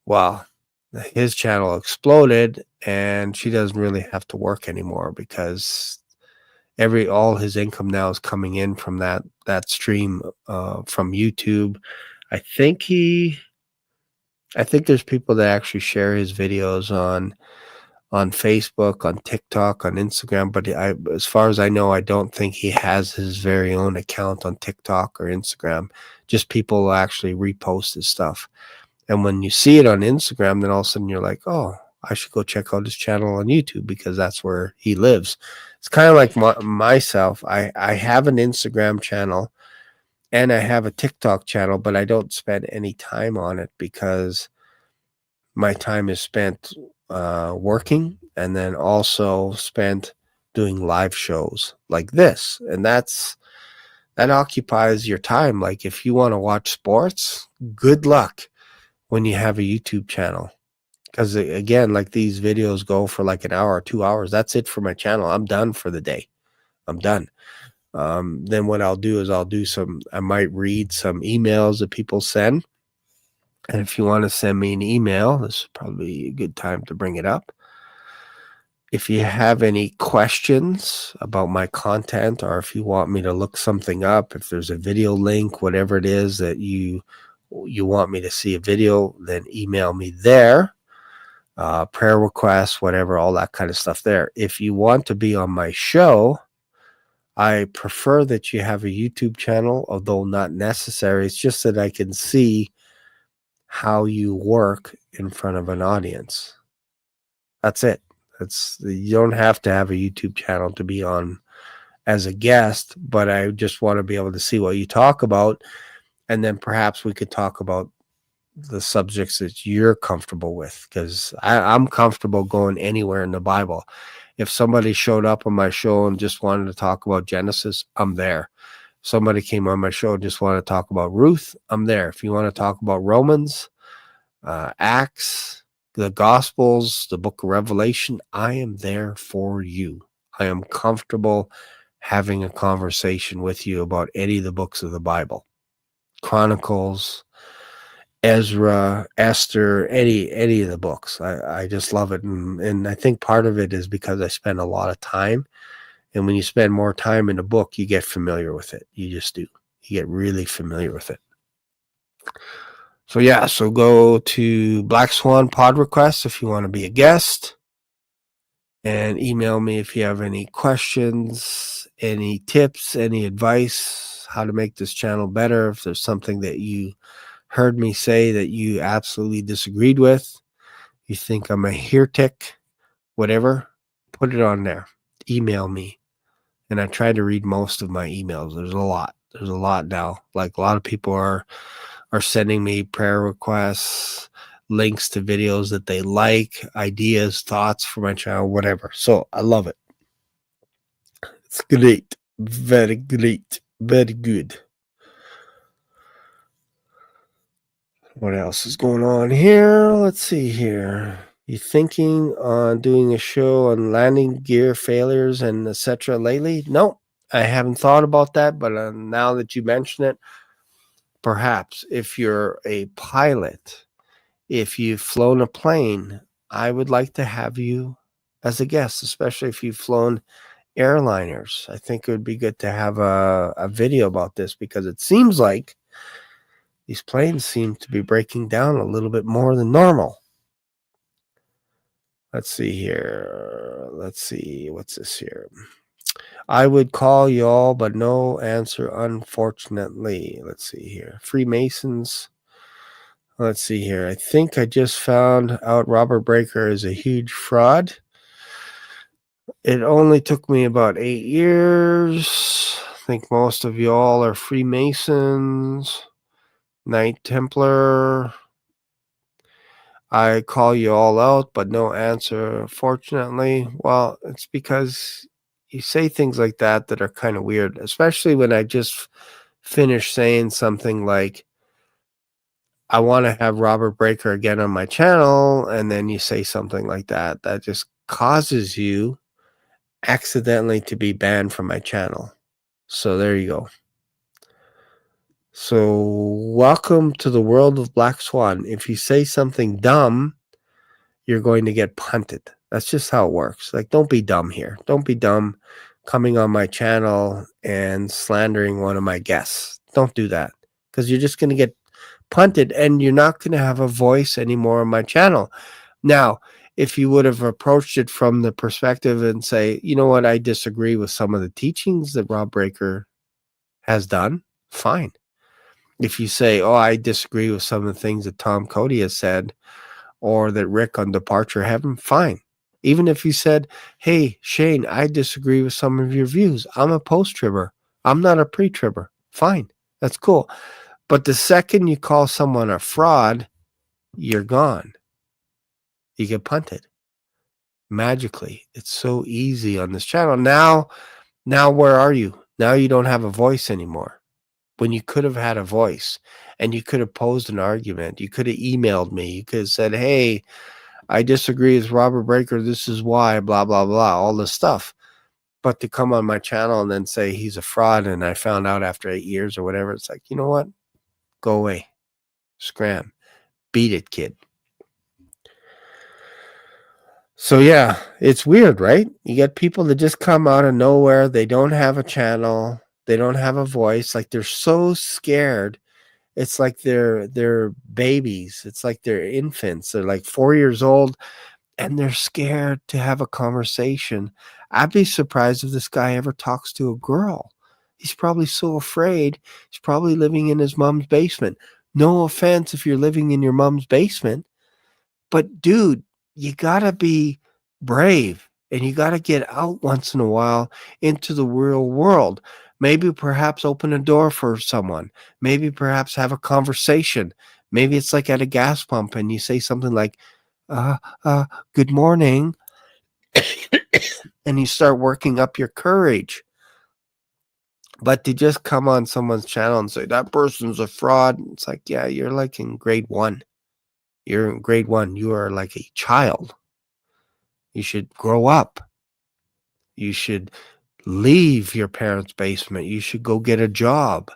well, his channel exploded, and she doesn't really have to work anymore, because all his income now is coming in from that stream from YouTube. I think there's people that actually share his videos on Facebook, on TikTok, on Instagram, but as far as I know, I don't think he has his very own account on TikTok or Instagram. Just people actually repost his stuff. And when you see it on Instagram, then all of a sudden you're like, oh, I should go check out his channel on YouTube, because that's where he lives. It's kind of like myself. I have an Instagram channel and I have a TikTok channel, but I don't spend any time on it, because my time is spent working, and then also spent doing live shows like this. And that occupies your time. Like, if you want to watch sports, good luck when you have a YouTube channel. Because again, like, these videos go for like an hour or 2 hours. That's it for my channel. I'm done for the day. I'm done. Then what I'll do is I might read some emails that people send. And if you want to send me an email, this is probably a good time to bring it up. If you have any questions about my content, or if you want me to look something up, if there's a video link, whatever it is that you want me to see a video, then email me there. Prayer requests, whatever, all that kind of stuff there. If you want to be on my show, I prefer that you have a YouTube channel, although not necessary. It's just that I can see how you work in front of an audience. That's it. You don't have to have a YouTube channel to be on as a guest, but I just want to be able to see what you talk about, and then perhaps we could talk about the subjects that you're comfortable with, because I'm comfortable going anywhere in the Bible. If somebody showed up on my show and just wanted to talk about Genesis, I'm there. Somebody came on my show and just wanted to talk about Ruth, I'm there. If you want to talk about Romans, Acts, the Gospels, the book of Revelation, I am there for you. I am comfortable having a conversation with you about any of the books of the Bible. Chronicles, Ezra, Esther, any of the books. I just love it. And I think part of it is because I spend a lot of time. And when you spend more time in a book, you get familiar with it. You just do. You get really familiar with it. So yeah, so go to Black Swan Pod Requests if you want to be a guest. And email me if you have any questions, any tips, any advice, how to make this channel better. If there's something that you heard me say that you absolutely disagreed with, you think I'm a heretic, whatever, put it on there. Email me. And I try to read most of my emails. There's a lot now. Like, a lot of people are sending me prayer requests, links to videos that they like, ideas, thoughts for my channel, whatever. So I love it. It's great. Very great. Very good. What else is going on here? Let's see here. You thinking on doing a show on landing gear failures and etc. lately? No, I haven't thought about that, but now that you mention it, perhaps if you're a pilot, if you've flown a plane, I would like to have you as a guest, especially if you've flown airliners. I think it would be good to have a video about this, because it seems like these planes seem to be breaking down a little bit more than normal. Let's see here. Let's see. What's this here? I would call y'all, but no answer, unfortunately. Let's see here. Freemasons. Let's see here. I think I just found out Robert Breaker is a huge fraud. It only took me about 8 years. I think most of y'all are Freemasons. Knight Templar. I call you all out, but no answer, fortunately. Well, it's because you say things like that that are kind of weird, especially when I just finished saying something like, I want to have Robert Breaker again on my channel, and then you say something like that. That just causes you accidentally to be banned from my channel. So there you go. So welcome to the world of Black Swan. If you say something dumb, you're going to get punted. That's just how it works. Like, don't be dumb here. Don't be dumb coming on my channel and slandering one of my guests. Don't do that, because you're just going to get punted and you're not going to have a voice anymore on my channel. Now, if you would have approached it from the perspective and say, you know what, I disagree with some of the teachings that Rob Breaker has done, fine. If you say, oh, I disagree with some of the things that Tom Cody has said, or that Rick on Departure Heaven, fine. Even if you said, hey, Shane, I disagree with some of your views. I'm a post-tribber. I'm not a pre-tribber. Fine. That's cool. But the second you call someone a fraud, you're gone. You get punted. Magically. It's so easy on this channel. Now where are you? Now you don't have a voice anymore. When you could have had a voice and you could have posed an argument. You could have emailed me. You could have said, hey, I disagree with Robert Breaker. This is why, blah, blah, blah, all this stuff. But to come on my channel and then say he's a fraud and I found out after 8 years or whatever, it's like, you know what? Go away. Scram. Beat it, kid. So yeah, it's weird, right? You get people that just come out of nowhere. They don't have a channel. They don't have a voice. Like they're so scared. It's like they're babies. It's like they're infants. They're like 4 years old and they're scared to have a conversation. I'd be surprised if this guy ever talks to a girl. He's probably so afraid. He's probably living in his mom's basement. No offense if you're living in your mom's basement, but dude, you gotta be brave and you gotta get out once in a while into the real world. Maybe perhaps open a door for someone. Maybe perhaps have a conversation. Maybe it's like at a gas pump and you say something like, uh, good morning. And you start working up your courage. But to just come on someone's channel and say, that person's a fraud, it's like, yeah, you're like in grade 1. You're in grade 1. You are like a child. You should grow up. You should leave your parents' basement. You should go get a job.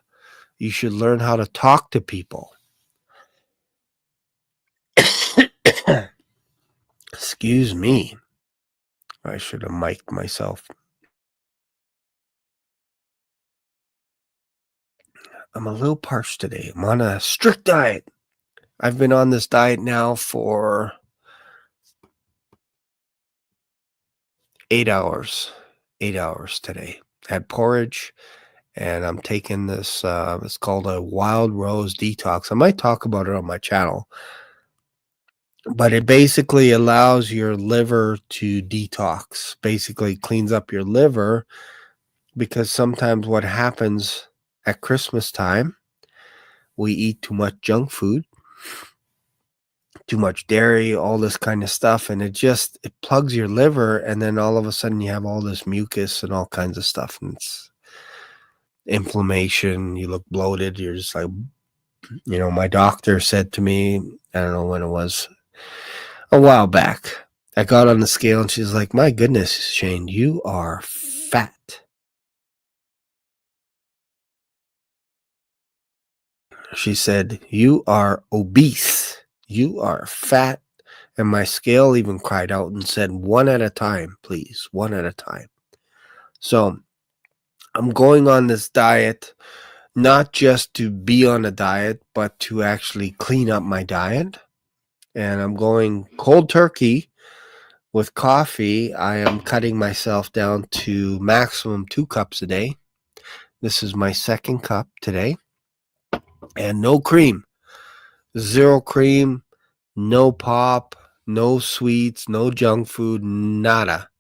You should learn how to talk to people. Excuse me. I should have mic'd myself. I'm a little parched today. I'm on a strict diet. I've been on this diet now for 8 hours. 8 hours today. Had porridge, and I'm taking this, it's called a wild rose detox. I might talk about it on my channel, but it basically allows your liver to detox, basically cleans up your liver, because sometimes what happens at Christmas time, we eat too much junk food, too much dairy, all this kind of stuff, and it plugs your liver, and then all of a sudden you have all this mucus and all kinds of stuff, and it's inflammation. You look bloated. You're just like, my doctor said to me, I don't know when it was, a while back, I got on the scale and she's like, my goodness, Shane, you are fat. She said, you are obese. You are fat. And my scale even cried out and said, one at a time, please, one at a time. So I'm going on this diet, not just to be on a diet, but to actually clean up my diet. And I'm going cold turkey with coffee. I am cutting myself down to maximum 2 cups a day. This is my 2nd cup today. And no cream. 0 cream, no pop, no sweets, no junk food, nada.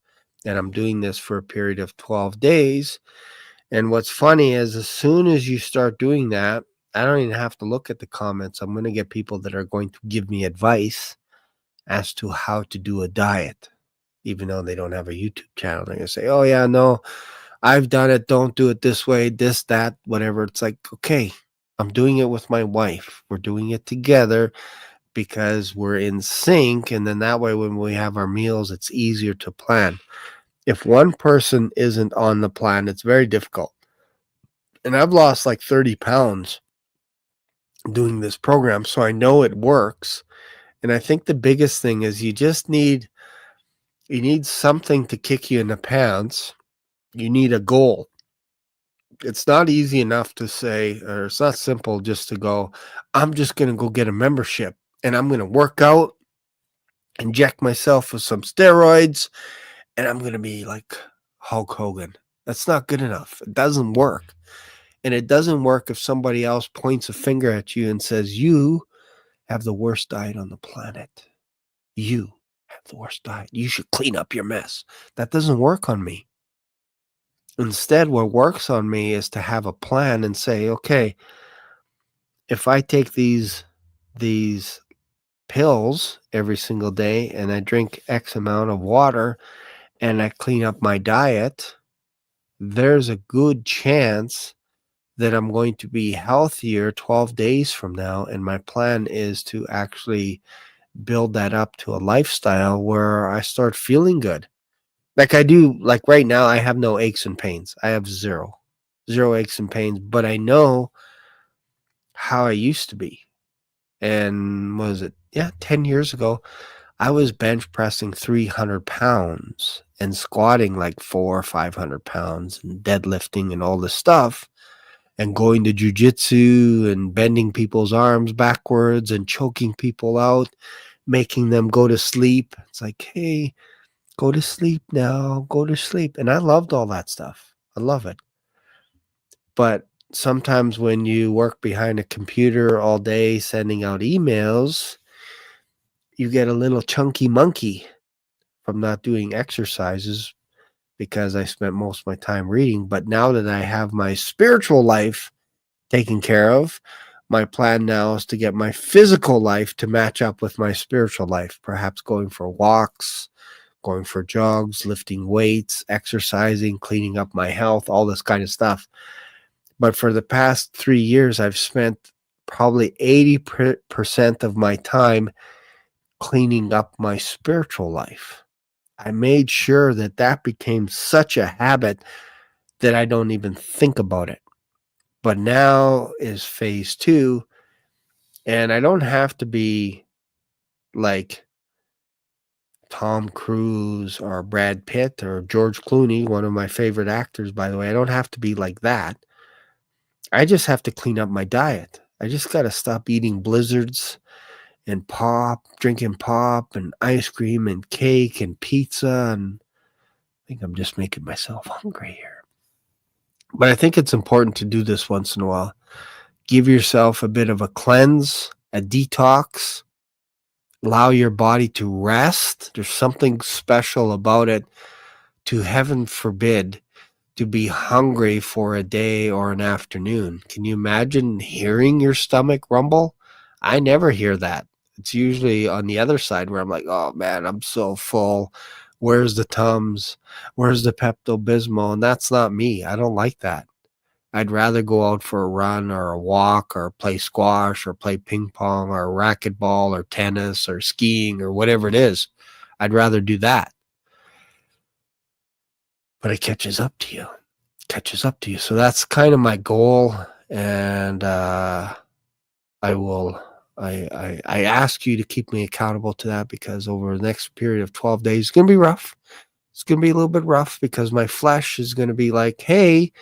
And I'm doing this for a period of 12 days. And what's funny is as soon as you start doing that, I don't even have to look at the comments. I'm going to get people that are going to give me advice as to how to do a diet, even though they don't have a YouTube channel. They're going to say, oh, yeah, no, I've done it. Don't do it this way, this, that, whatever. It's like, okay, I'm doing it with my wife. We're doing it together because we're in sync. And then that way, when we have our meals, it's easier to plan. If one person isn't on the plan, it's very difficult. And I've lost like 30 pounds doing this program, so I know it works. And I think the biggest thing is you need something to kick you in the pants. You need a goal. It's not easy enough to say, or it's not simple just to go, I'm just going to go get a membership and I'm going to work out, inject myself with some steroids, and I'm going to be like Hulk Hogan. That's not good enough. It doesn't work. And it doesn't work if somebody else points a finger at you and says, you have the worst diet on the planet. You have the worst diet. You should clean up your mess. That doesn't work on me. Instead, what works on me is to have a plan and say, okay, if I take these pills every single day and I drink X amount of water and I clean up my diet, there's a good chance that I'm going to be healthier 12 days from now. And my plan is to actually build that up to a lifestyle where I start feeling good. Like I do, like right now, I have no aches and pains. I have zero aches and pains, but I know how I used to be. And what was it? Yeah, 10 years ago, I was bench pressing 300 pounds and squatting like 400 or 500 pounds and deadlifting and all this stuff and going to jujitsu and bending people's arms backwards and choking people out, making them go to sleep. It's like, hey, go to sleep now, go to sleep. And I loved all that stuff. I love it. But sometimes when you work behind a computer all day sending out emails, you get a little chunky monkey from not doing exercises because I spent most of my time reading. But now that I have my spiritual life taken care of, my plan now is to get my physical life to match up with my spiritual life, perhaps going for walks, going for jogs, lifting weights, exercising, cleaning up my health, all this kind of stuff. But for the past 3 years, I've spent probably 80% of my time cleaning up my spiritual life. I made sure that that became such a habit that I don't even think about it. But now is phase 2, and I don't have to be like Tom Cruise or Brad Pitt or George Clooney, one of my favorite actors, by the way. I don't have to be like that. I just have to clean up my diet. I just got to stop eating blizzards and drinking pop and ice cream and cake and pizza. And I think I'm just making myself hungry here. But I think it's important to do this once in a while. Give yourself a bit of a cleanse, a detox, allow your body to rest. There's something special about it, to heaven forbid, to be hungry for a day or an afternoon. Can you imagine hearing your stomach rumble? I never hear that. It's usually on the other side where I'm like, oh man, I'm so full. Where's the Tums? Where's the Pepto-Bismol? And that's not me. I don't like that. I'd rather go out for a run or a walk or play squash or play ping pong or racquetball or tennis or skiing or whatever it is. I'd rather do that. But it catches up to you. Catches up to you. So that's kind of my goal. And I ask you to keep me accountable to that, because over the next period of 12 days, it's going to be rough. It's going to be a little bit rough because my flesh is going to be like, hey,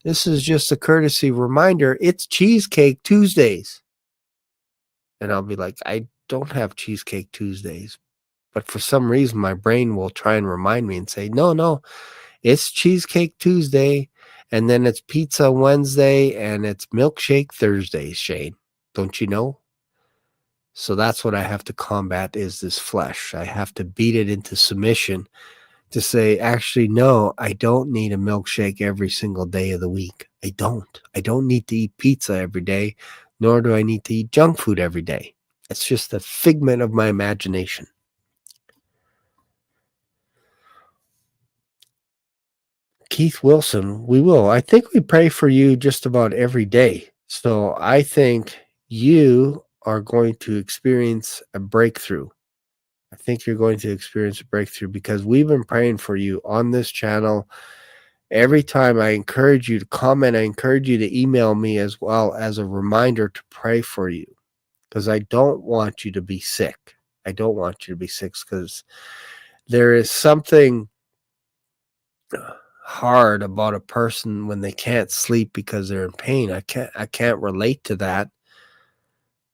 this is just a courtesy reminder. It's Cheesecake Tuesdays. And I'll be like, I don't have Cheesecake Tuesdays. But for some reason, my brain will try and remind me and say, no, it's Cheesecake Tuesday. And then it's Pizza Wednesday and it's Milkshake Thursdays, Shane. Don't you know? So that's what I have to combat, is this flesh. I have to beat it into submission to say, actually, no, I don't need a milkshake every single day of the week. I don't. I don't need to eat pizza every day, nor do I need to eat junk food every day. It's just a figment of my imagination. Keith Wilson, we will. I think we pray for you just about every day. So I think you are going to experience a breakthrough. I think you're going to experience a breakthrough because we've been praying for you on this channel. Every time I encourage you to comment, I encourage you to email me as well as a reminder to pray for you, because I don't want you to be sick. I don't want you to be sick, because there is something hard about a person when they can't sleep because they're in pain. I can't relate to that,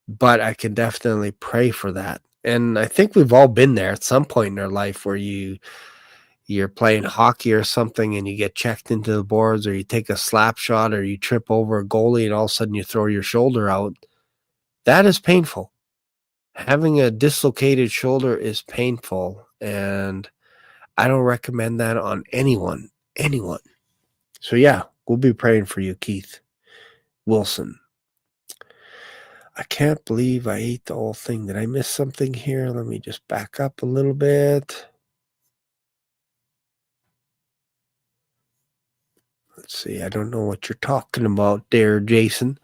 but I can definitely pray for that. And I think we've all been there at some point in our life where you're playing hockey or something and you get checked into the boards, or you take a slap shot, or you trip over a goalie and all of a sudden you throw your shoulder out. That is painful. Having a dislocated shoulder is painful, and I don't recommend that on anyone. So yeah, we'll be praying for you, Keith Wilson. I can't believe I ate the whole thing. Did I miss something here? Let me just back up a little bit. Let's see. I don't know what you're talking about there, Jason.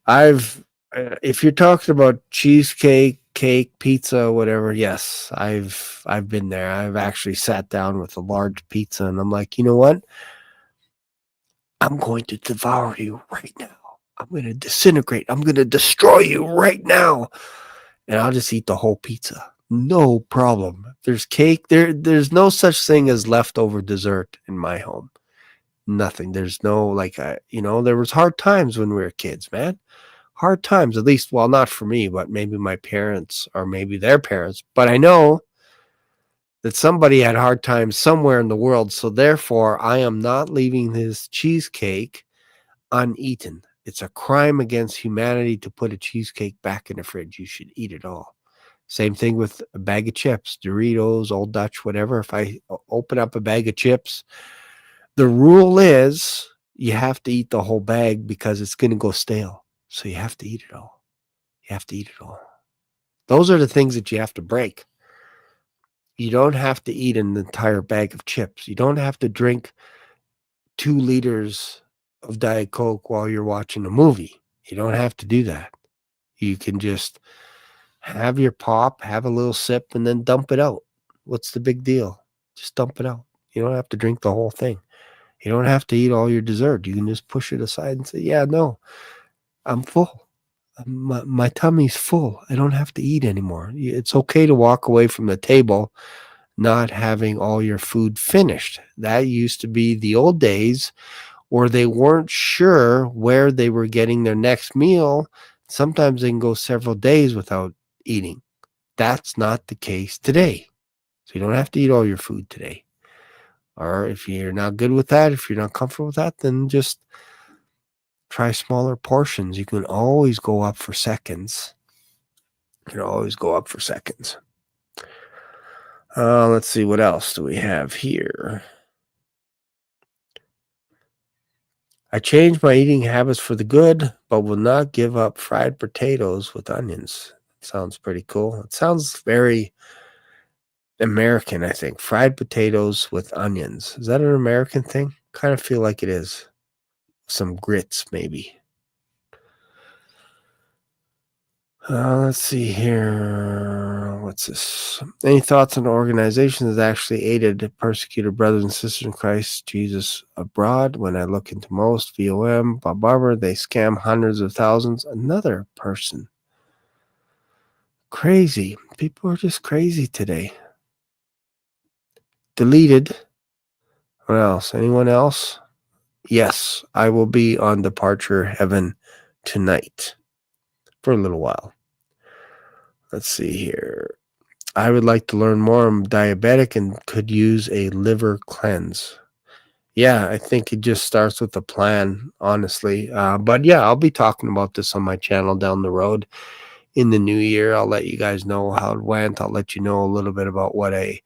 If you're talking about cheesecake, cake, pizza, whatever, yes, I've been there. I've actually sat down with a large pizza and I'm like, you know what? I'm going to devour you right now. I'm going to disintegrate. I'm going to destroy you right now. And I'll just eat the whole pizza. No problem. There's cake. There's no such thing as leftover dessert in my home. Nothing. There's no like, there was hard times when we were kids, man. Hard times, at least, well, not for me, but maybe my parents or maybe their parents. But I know that somebody had hard times somewhere in the world. So therefore, I am not leaving this cheesecake uneaten. It's a crime against humanity to put a cheesecake back in the fridge. You should eat it all. Same thing with a bag of chips, Doritos, Old Dutch, whatever. If I open up a bag of chips, the rule is you have to eat the whole bag because it's going to go stale. So you have to eat it all. You have to eat it all. Those are the things that you have to break. You don't have to eat an entire bag of chips. You don't have to drink 2 liters of Diet Coke while you're watching a movie. You don't have to do that. You can just have your pop, have a little sip, and then dump it out. What's the big deal? Just dump it out. You don't have to drink the whole thing. You don't have to eat all your dessert. You can just push it aside and say, yeah, no, I'm full. My tummy's full. I don't have to eat anymore. It's okay to walk away from the table not having all your food finished. That used to be the old days where they weren't sure where they were getting their next meal. Sometimes they can go several days without eating. That's not the case today. So you don't have to eat all your food today. Or if you're not good with that, if you're not comfortable with that, then just try smaller portions. You can always go up for seconds. You can always go up for seconds. Let's see, what else do we have here? I changed my eating habits for the good, but will not give up fried potatoes with onions. Sounds pretty cool. It sounds very American, I think. Fried potatoes with onions. Is that an American thing? Kind of feel like it is. Some grits, maybe. Let's see here. What's this? Any thoughts on organizations that actually aided persecuted brothers and sisters in Christ Jesus abroad? When I look into most, VOM, Bob Barber, they scam hundreds of thousands. Another person. Crazy. People are just crazy today. Deleted. What else? Anyone else? Yes, I will be on Departure Heaven tonight for a little while. Let's see here. I would like to learn more. I'm diabetic and could use a liver cleanse. Yeah, I think it just starts with a plan, honestly. But yeah, I'll be talking about this on my channel down the road in the new year. I'll let you guys know how it went. I'll let you know a little bit about what I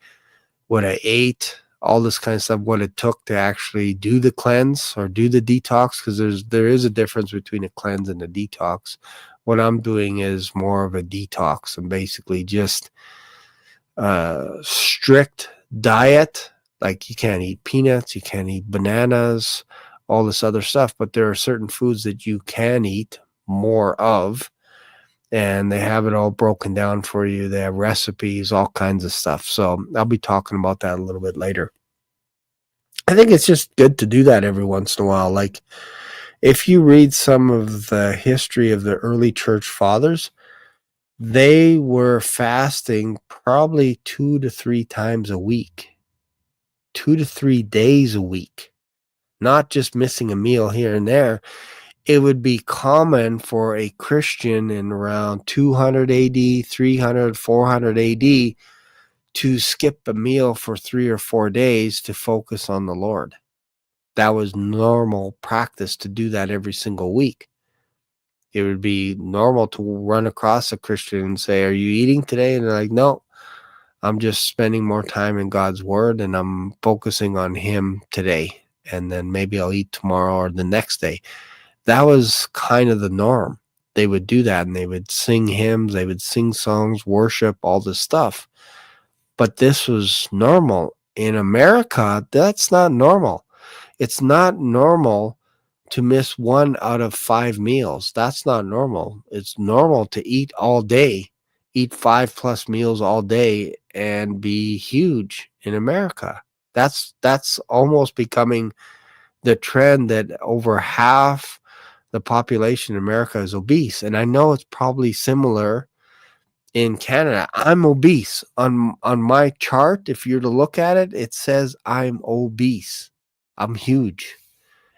ate, all this kind of stuff, what it took to actually do the cleanse or do the detox, because there is a difference between a cleanse and a detox. What I'm doing is more of a detox and basically just strict diet. Like you can't eat peanuts, you can't eat bananas, all this other stuff, but there are certain foods that you can eat more of, and they have it all broken down for you. They have recipes, all kinds of stuff. So I'll be talking about that a little bit later. I think it's just good to do that every once in a while. Like if you read some of the history of the early church fathers, they were fasting probably 2 to 3 times a week, 2 to 3 days a week, not just missing a meal here and there. It would be common for a Christian in around 200 AD, 300, 400 AD to skip a meal for 3 or 4 days to focus on the Lord. That was normal practice to do that every single week. It would be normal to run across a Christian and say, "Are you eating today?" And they're like, "No, I'm just spending more time in God's word and I'm focusing on him today. And then maybe I'll eat tomorrow or the next day." That was kind of the norm. They would do that and they would sing hymns, they would sing songs, worship, all this stuff. But this was normal. In America, that's not normal. It's not normal to miss 1 out of 5 meals. That's not normal. It's normal to eat all day, eat 5+ meals all day and be huge in America. That's almost becoming the trend that over half the population in America is obese. And I know it's probably similar in Canada. I'm obese. On my chart, if you're to look at it, it says I'm obese. I'm huge.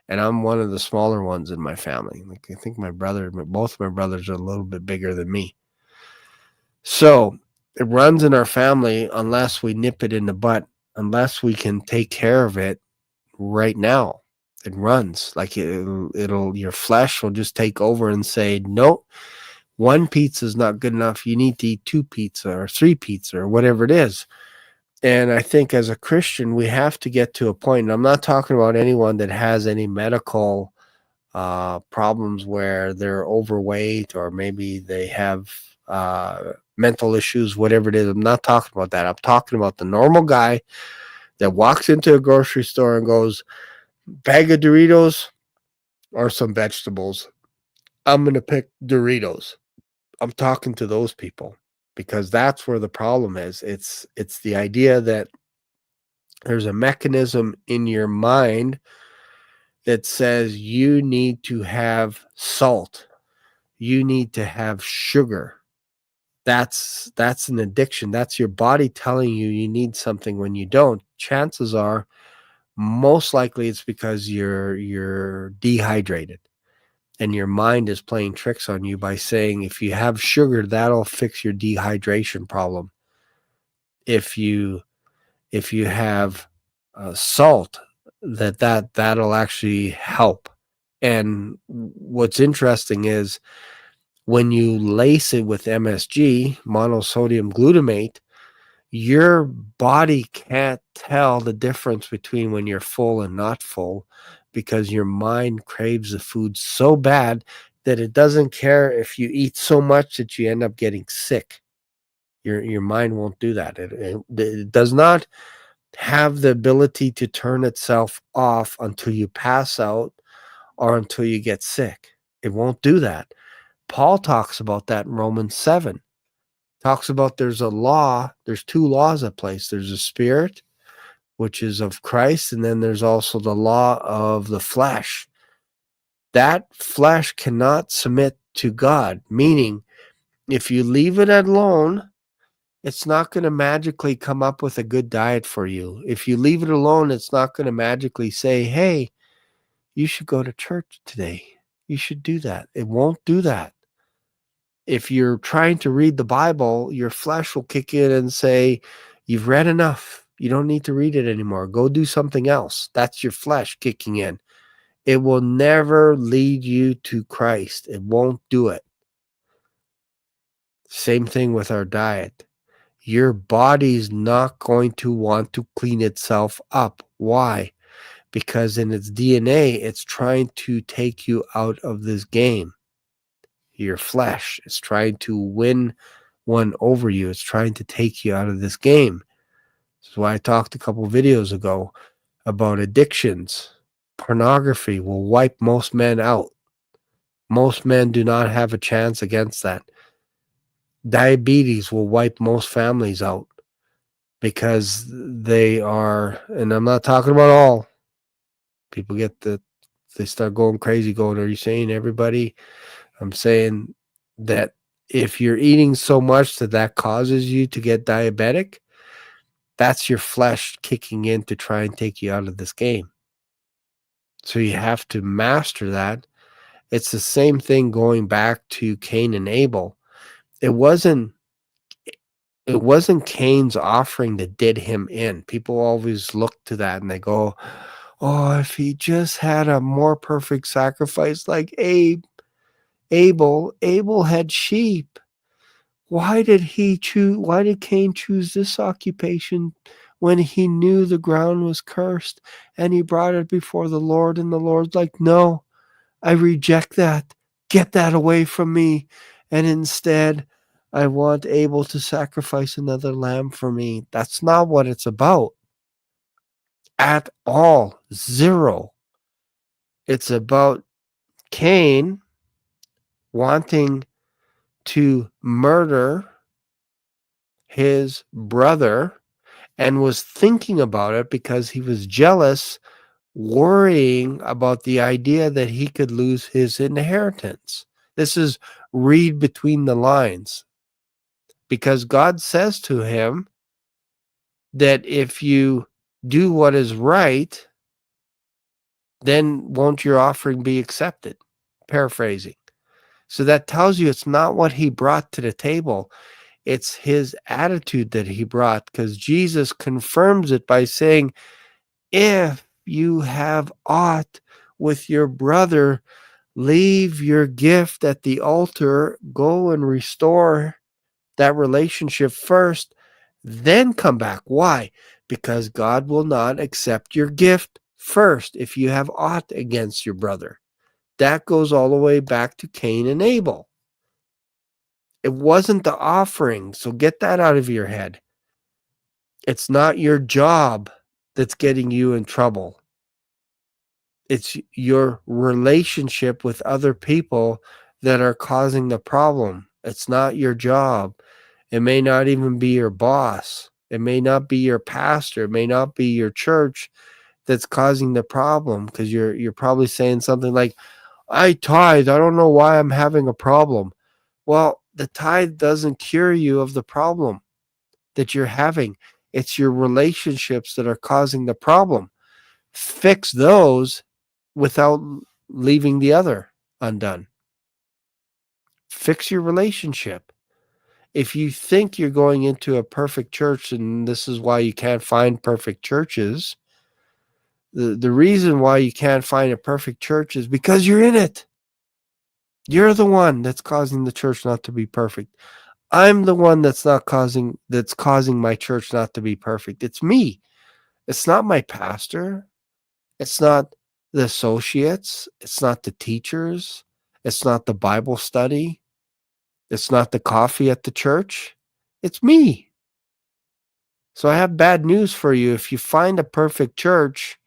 And I'm one of the smaller ones in my family. Like, I think both my brothers are a little bit bigger than me. So it runs in our family unless we nip it in the butt, unless we can take care of it right now. It runs like it'll your flesh will just take over and say, no, one pizza is not good enough. You need to eat 2 pizza or 3 pizza or whatever it is. And I think as a Christian, we have to get to a point, and I'm not talking about anyone that has any medical problems where they're overweight or maybe they have mental issues, whatever it is. I'm not talking about that. I'm talking about the normal guy that walks into a grocery store and goes, bag of Doritos or some vegetables. I'm going to pick Doritos. I'm talking to those people because that's where the problem is. It's the idea that there's a mechanism in your mind that says you need to have salt. You need to have sugar. That's an addiction. That's your body telling you need something when you don't. Chances are most likely it's because you're dehydrated and your mind is playing tricks on you by saying if you have sugar, that'll fix your dehydration problem. If you have salt, that'll actually help. And what's interesting is when you lace it with MSG, monosodium glutamate, your body can't tell the difference between when you're full and not full because your mind craves the food so bad that it doesn't care if you eat so much that you end up getting sick. Your mind won't do that. It does not have the ability to turn itself off until you pass out or until you get sick. It won't do that. Paul talks about that in Romans 7. Talks about there's 2 laws at place. There's a spirit, which is of Christ, and then there's also the law of the flesh. That flesh cannot submit to God, meaning if you leave it alone, it's not going to magically come up with a good diet for you. If you leave it alone, it's not going to magically say, hey, you should go to church today. You should do that. It won't do that. If you're trying to read the Bible, your flesh will kick in and say, you've read enough. You don't need to read it anymore. Go do something else. That's your flesh kicking in. It will never lead you to Christ. It won't do it. Same thing with our diet. Your body's not going to want to clean itself up. Why? Because in its DNA, it's trying to take you out of this game. Your flesh is trying to win one over you. It's trying to take you out of this game. This is why I talked a couple videos ago about addictions. Pornography will wipe most men out. Most men do not have a chance against that. Diabetes will wipe most families out because they are, and I'm not talking about all. People they start going crazy going, are you saying everybody? I'm saying that if you're eating so much that causes you to get diabetic, that's your flesh kicking in to try and take you out of this game. So you have to master that. It's the same thing going back to Cain and Abel. It wasn't Cain's offering that did him in. People always look to that and they go, oh, if he just had a more perfect sacrifice like Abel had sheep. Why did Cain choose this occupation when he knew the ground was cursed and he brought it before the Lord and the Lord's like, no, I reject that. Get that away from me. And instead, I want Abel to sacrifice another lamb for me. That's not what it's about. At all. Zero. It's about Cain wanting to murder his brother and was thinking about it because he was jealous worrying about the idea that he could lose his inheritance. This is read between the lines, because God says to him that if you do what is right, then won't your offering be accepted? Paraphrasing. So that tells you it's not what he brought to the table. It's his attitude that he brought, because Jesus confirms it by saying, if you have aught with your brother, leave your gift at the altar, go and restore that relationship first, then come back. Why? Because God will not accept your gift first if you have aught against your brother. That goes all the way back to Cain and Abel. It wasn't the offering, so get that out of your head. It's not your job that's getting you in trouble. It's your relationship with other people that are causing the problem. It's not your job. It may not even be your boss. It may not be your pastor. It may not be your church that's causing the problem, because you're probably saying something like, I tithe. I don't know why I'm having a problem. Well, the tithe doesn't cure you of the problem that you're having. It's your relationships that are causing the problem. Fix those without leaving the other undone. Fix your relationship. If you think you're going into a perfect church, and this is why you can't find perfect churches, the reason why you can't find a perfect church is because you're in it. You're the one that's causing the church not to be perfect. I'm the one that's causing my church not to be perfect. It's me. It's not my pastor. It's not the associates. It's not the teachers. It's not the Bible study. It's not the coffee at the church. It's me. So I have bad news for you. If you find a perfect church,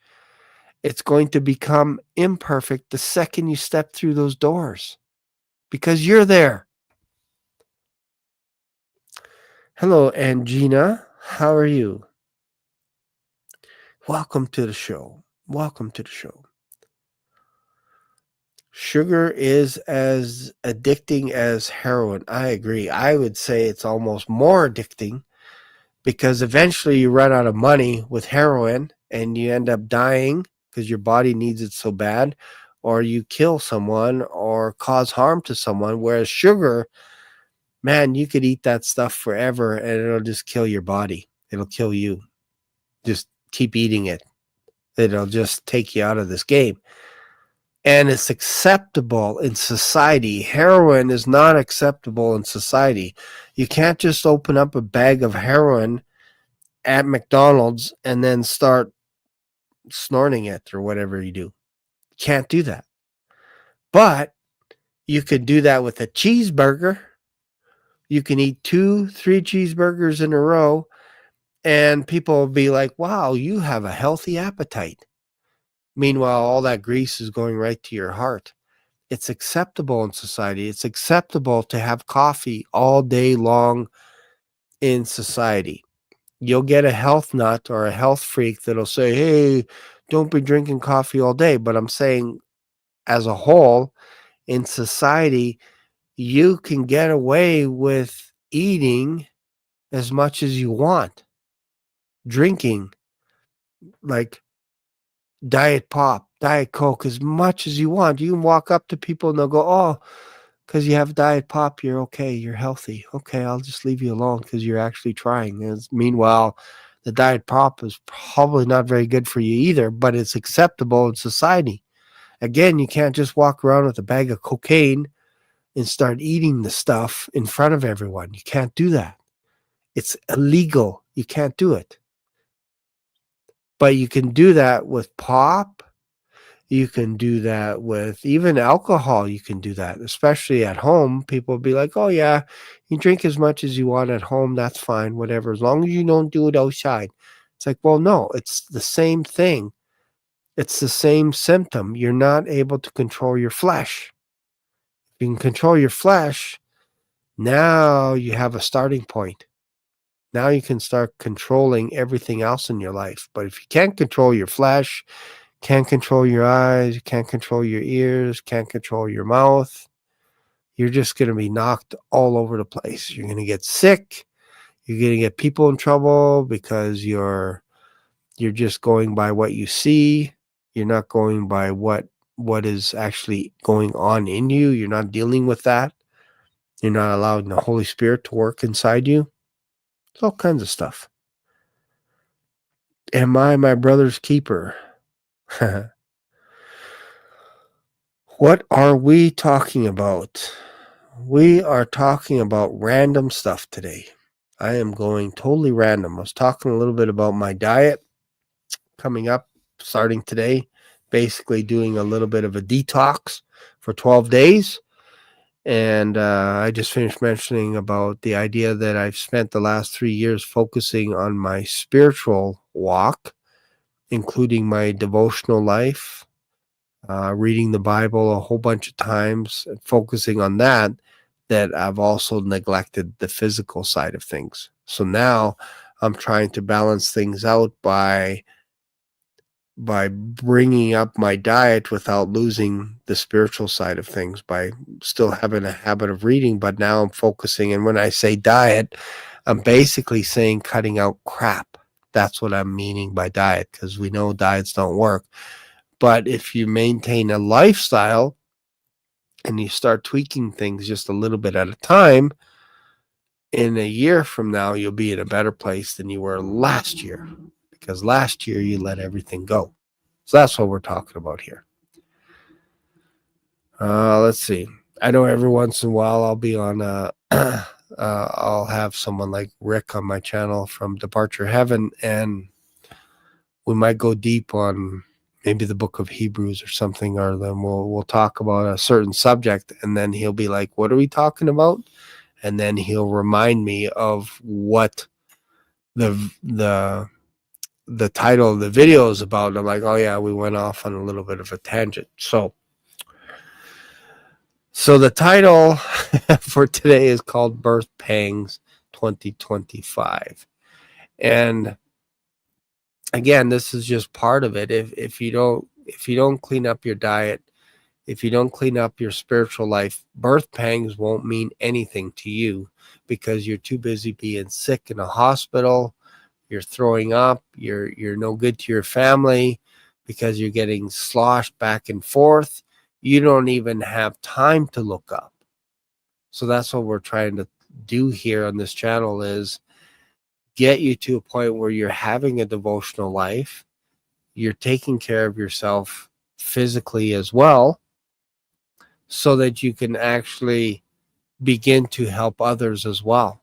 it's going to become imperfect the second you step through those doors, because you're there. Hello, Angina. How are you? Welcome to the show. Welcome to the show. Sugar is as addicting as heroin. I agree. I would say it's almost more addicting, because eventually you run out of money with heroin and you end up dying because your body needs it so bad, or you kill someone or cause harm to someone. Whereas sugar, man, you could eat that stuff forever and it'll just kill your body. It'll kill you. Just keep eating it. It'll just take you out of this game. And it's acceptable in society. Heroin is not acceptable in society. You can't just open up a bag of heroin at McDonald's and then start snorting it or whatever you do. You can't do that. But you could do that with a cheeseburger. You can eat 2-3 cheeseburgers in a row, and people will be like, wow, you have a healthy appetite. Meanwhile, all that grease is going right to your heart. It's acceptable in society. It's acceptable to have coffee all day long in society. You'll get a health nut or a health freak that'll say, hey, don't be drinking coffee all day. But I'm saying, as a whole, in society, you can get away with eating as much as you want, drinking like Diet Pop, Diet Coke, as much as you want. You can walk up to people and they'll go, oh, because you have Diet Pop, you're okay, you're healthy. Okay, I'll just leave you alone because you're actually trying. And meanwhile, the Diet Pop is probably not very good for you either, but it's acceptable in society. Again, you can't just walk around with a bag of cocaine and start eating the stuff in front of everyone. You can't do that. It's illegal. You can't do it. But you can do that with pop. You can do that with even alcohol. You can do that, especially at home. People will be like, oh, yeah, you drink as much as you want at home. That's fine, whatever, as long as you don't do it outside. It's like, well, no, it's the same thing. It's the same symptom. You're not able to control your flesh. If you can control your flesh, now you have a starting point. Now you can start controlling everything else in your life. But if you can't control your flesh, Can't control your eyes, you can't control your ears, can't control your mouth. You're just going to be knocked all over the place. You're going to get sick. You're going to get people in trouble because you're just going by what you see. You're not going by what is actually going on in you. You're not dealing with that. You're not allowing the Holy Spirit to work inside you. It's all kinds of stuff. Am I my brother's keeper? What are we talking about? We are talking about random stuff today. I am going totally random. I was talking a little bit about my diet coming up, starting today, basically doing a little bit of a detox for 12 days. And I just finished mentioning about the idea that I've spent the last 3 years focusing on my spiritual walk, including my devotional life, reading the Bible a whole bunch of times, and focusing on that I've also neglected the physical side of things. So now I'm trying to balance things out by bringing up my diet without losing the spiritual side of things, by still having a habit of reading, but now I'm focusing. And when I say diet, I'm basically saying cutting out crap. That's what I'm meaning by diet, because we know diets don't work. But if you maintain a lifestyle and you start tweaking things just a little bit at a time, in a year from now, you'll be in a better place than you were last year, because last year you let everything go. So that's what we're talking about here. Let's see. I know every once in a while I'll be on I'll have someone like Rick on my channel from Departure Heaven, and we might go deep on maybe the book of Hebrews or something, or then we'll talk about a certain subject, and then he'll be like, what are we talking about? And then he'll remind me of what the title of the video is about. And I'm like, oh yeah, we went off on a little bit of a tangent. So the title for today is called Birth Pangs 2025. And again, this is just part of it. If you don't clean up your diet, if you don't clean up your spiritual life, birth pangs won't mean anything to you, because you're too busy being sick in a hospital. You're throwing up. You're no good to your family because you're getting sloshed back and forth. You don't even have time to look up. So that's what we're trying to do here on this channel, is get you to a point where you're having a devotional life. You're taking care of yourself physically as well, so that you can actually begin to help others as well,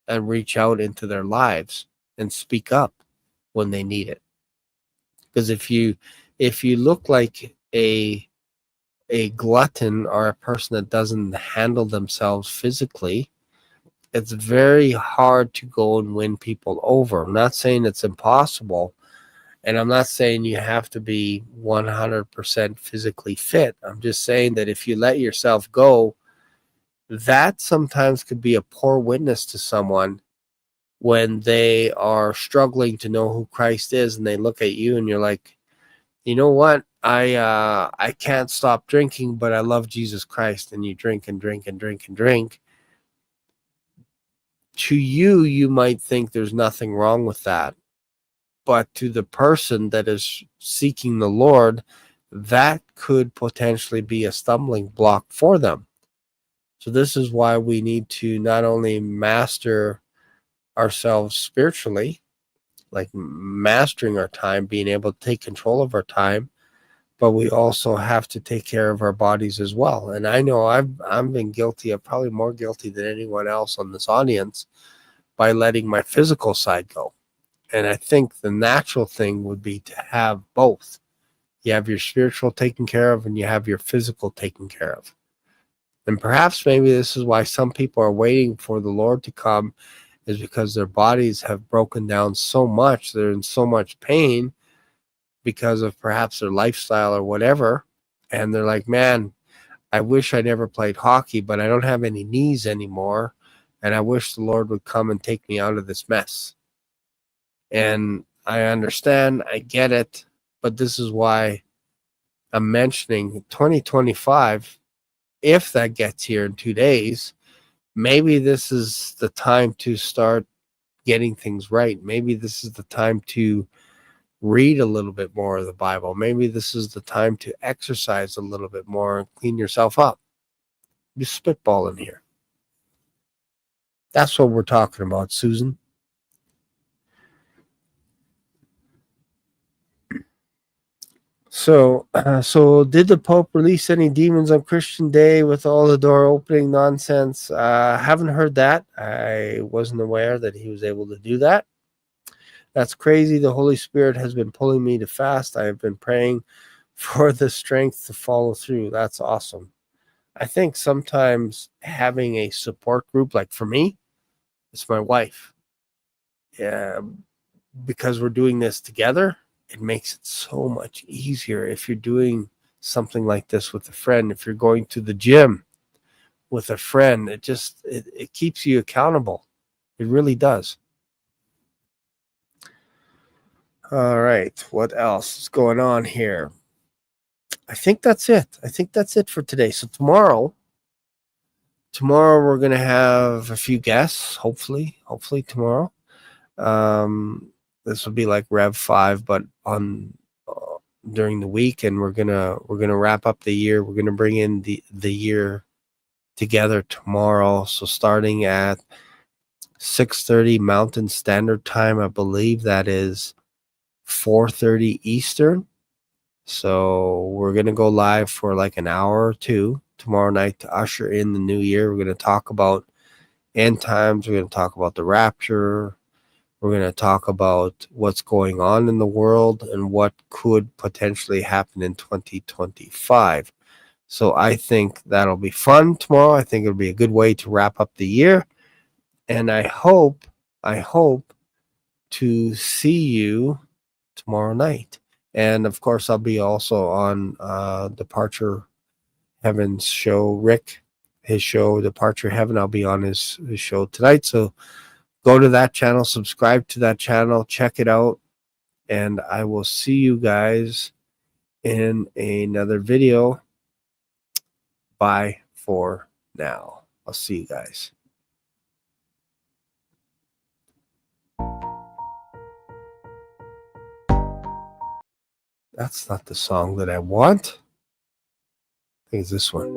and reach out into their lives and speak up when they need it. Because if you look like a glutton, or a person that doesn't handle themselves physically, it's very hard to go and win people over. I'm not saying it's impossible, and I'm not saying you have to be 100% physically fit. I'm just saying that if you let yourself go, that sometimes could be a poor witness to someone when they are struggling to know who Christ is, and they look at you and you're like, you know what? I can't stop drinking, but I love Jesus Christ. And you drink and drink and drink and drink. To you, you might think there's nothing wrong with that. But to the person that is seeking the Lord, that could potentially be a stumbling block for them. So this is why we need to not only master ourselves spiritually, like mastering our time, being able to take control of our time, but we also have to take care of our bodies as well. And I know I've been guilty. I'm probably more guilty than anyone else on this audience by letting my physical side go. And I think the natural thing would be to have both. You have your spiritual taken care of, and you have your physical taken care of. And perhaps maybe this is why some people are waiting for the Lord to come, is because their bodies have broken down so much. They're in so much pain because of perhaps their lifestyle or whatever. And they're like, man, I wish I never played hockey, but I don't have any knees anymore. And I wish the Lord would come and take me out of this mess. And I understand, I get it. But this is why I'm mentioning 2025. If that gets here in 2 days, maybe this is the time to start getting things right. Maybe this is the time to read a little bit more of the Bible. Maybe this is the time to exercise a little bit more and clean yourself up. Just spitballing here. That's what we're talking about, Susan. So did the Pope release any demons on Christian Day with all the door opening nonsense? Haven't heard that. I wasn't aware that he was able to do that. That's crazy. The Holy Spirit has been pulling me to fast. I have been praying for the strength to follow through. That's awesome. I think sometimes having a support group, like for me, it's my wife. Yeah, because we're doing this together, it makes it so much easier. If you're doing something like this with a friend, if you're going to the gym with a friend, it keeps you accountable. It really does. All right, what else is going on here? I think that's it. I think that's it for today. So tomorrow we're gonna have a few guests. Hopefully tomorrow. This will be like Rev 5, but on during the week, and we're gonna wrap up the year. We're gonna bring in the year together tomorrow. So starting at 6:30 Mountain Standard Time, I believe that is 4:30 Eastern. So we're gonna go live for like an hour or two tomorrow night to usher in the new year. We're gonna talk about end times. We're gonna talk about the rapture. We're going to talk about what's going on in the world and what could potentially happen in 2025. So I think that'll be fun tomorrow. I think it'll be a good way to wrap up the year. And I hope to see you tomorrow night. And of course, I'll be also on Departure Heaven's show, Rick, his show, Departure Heaven. I'll be on his show tonight. So go to that channel, subscribe to that channel, check it out, and I will see you guys in another video. Bye for now. I'll see you guys. That's not the song that I want. I think it's this one.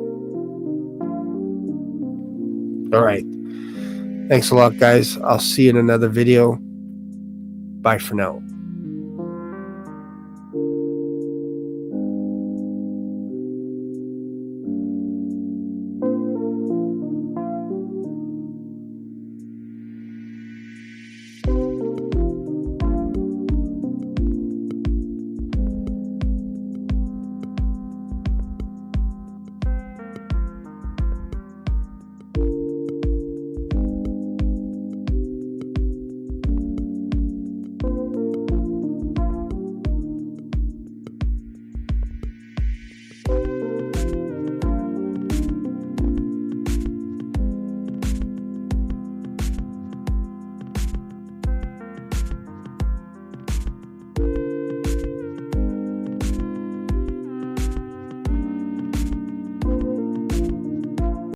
All right. Thanks a lot, guys. I'll see you in another video. Bye for now.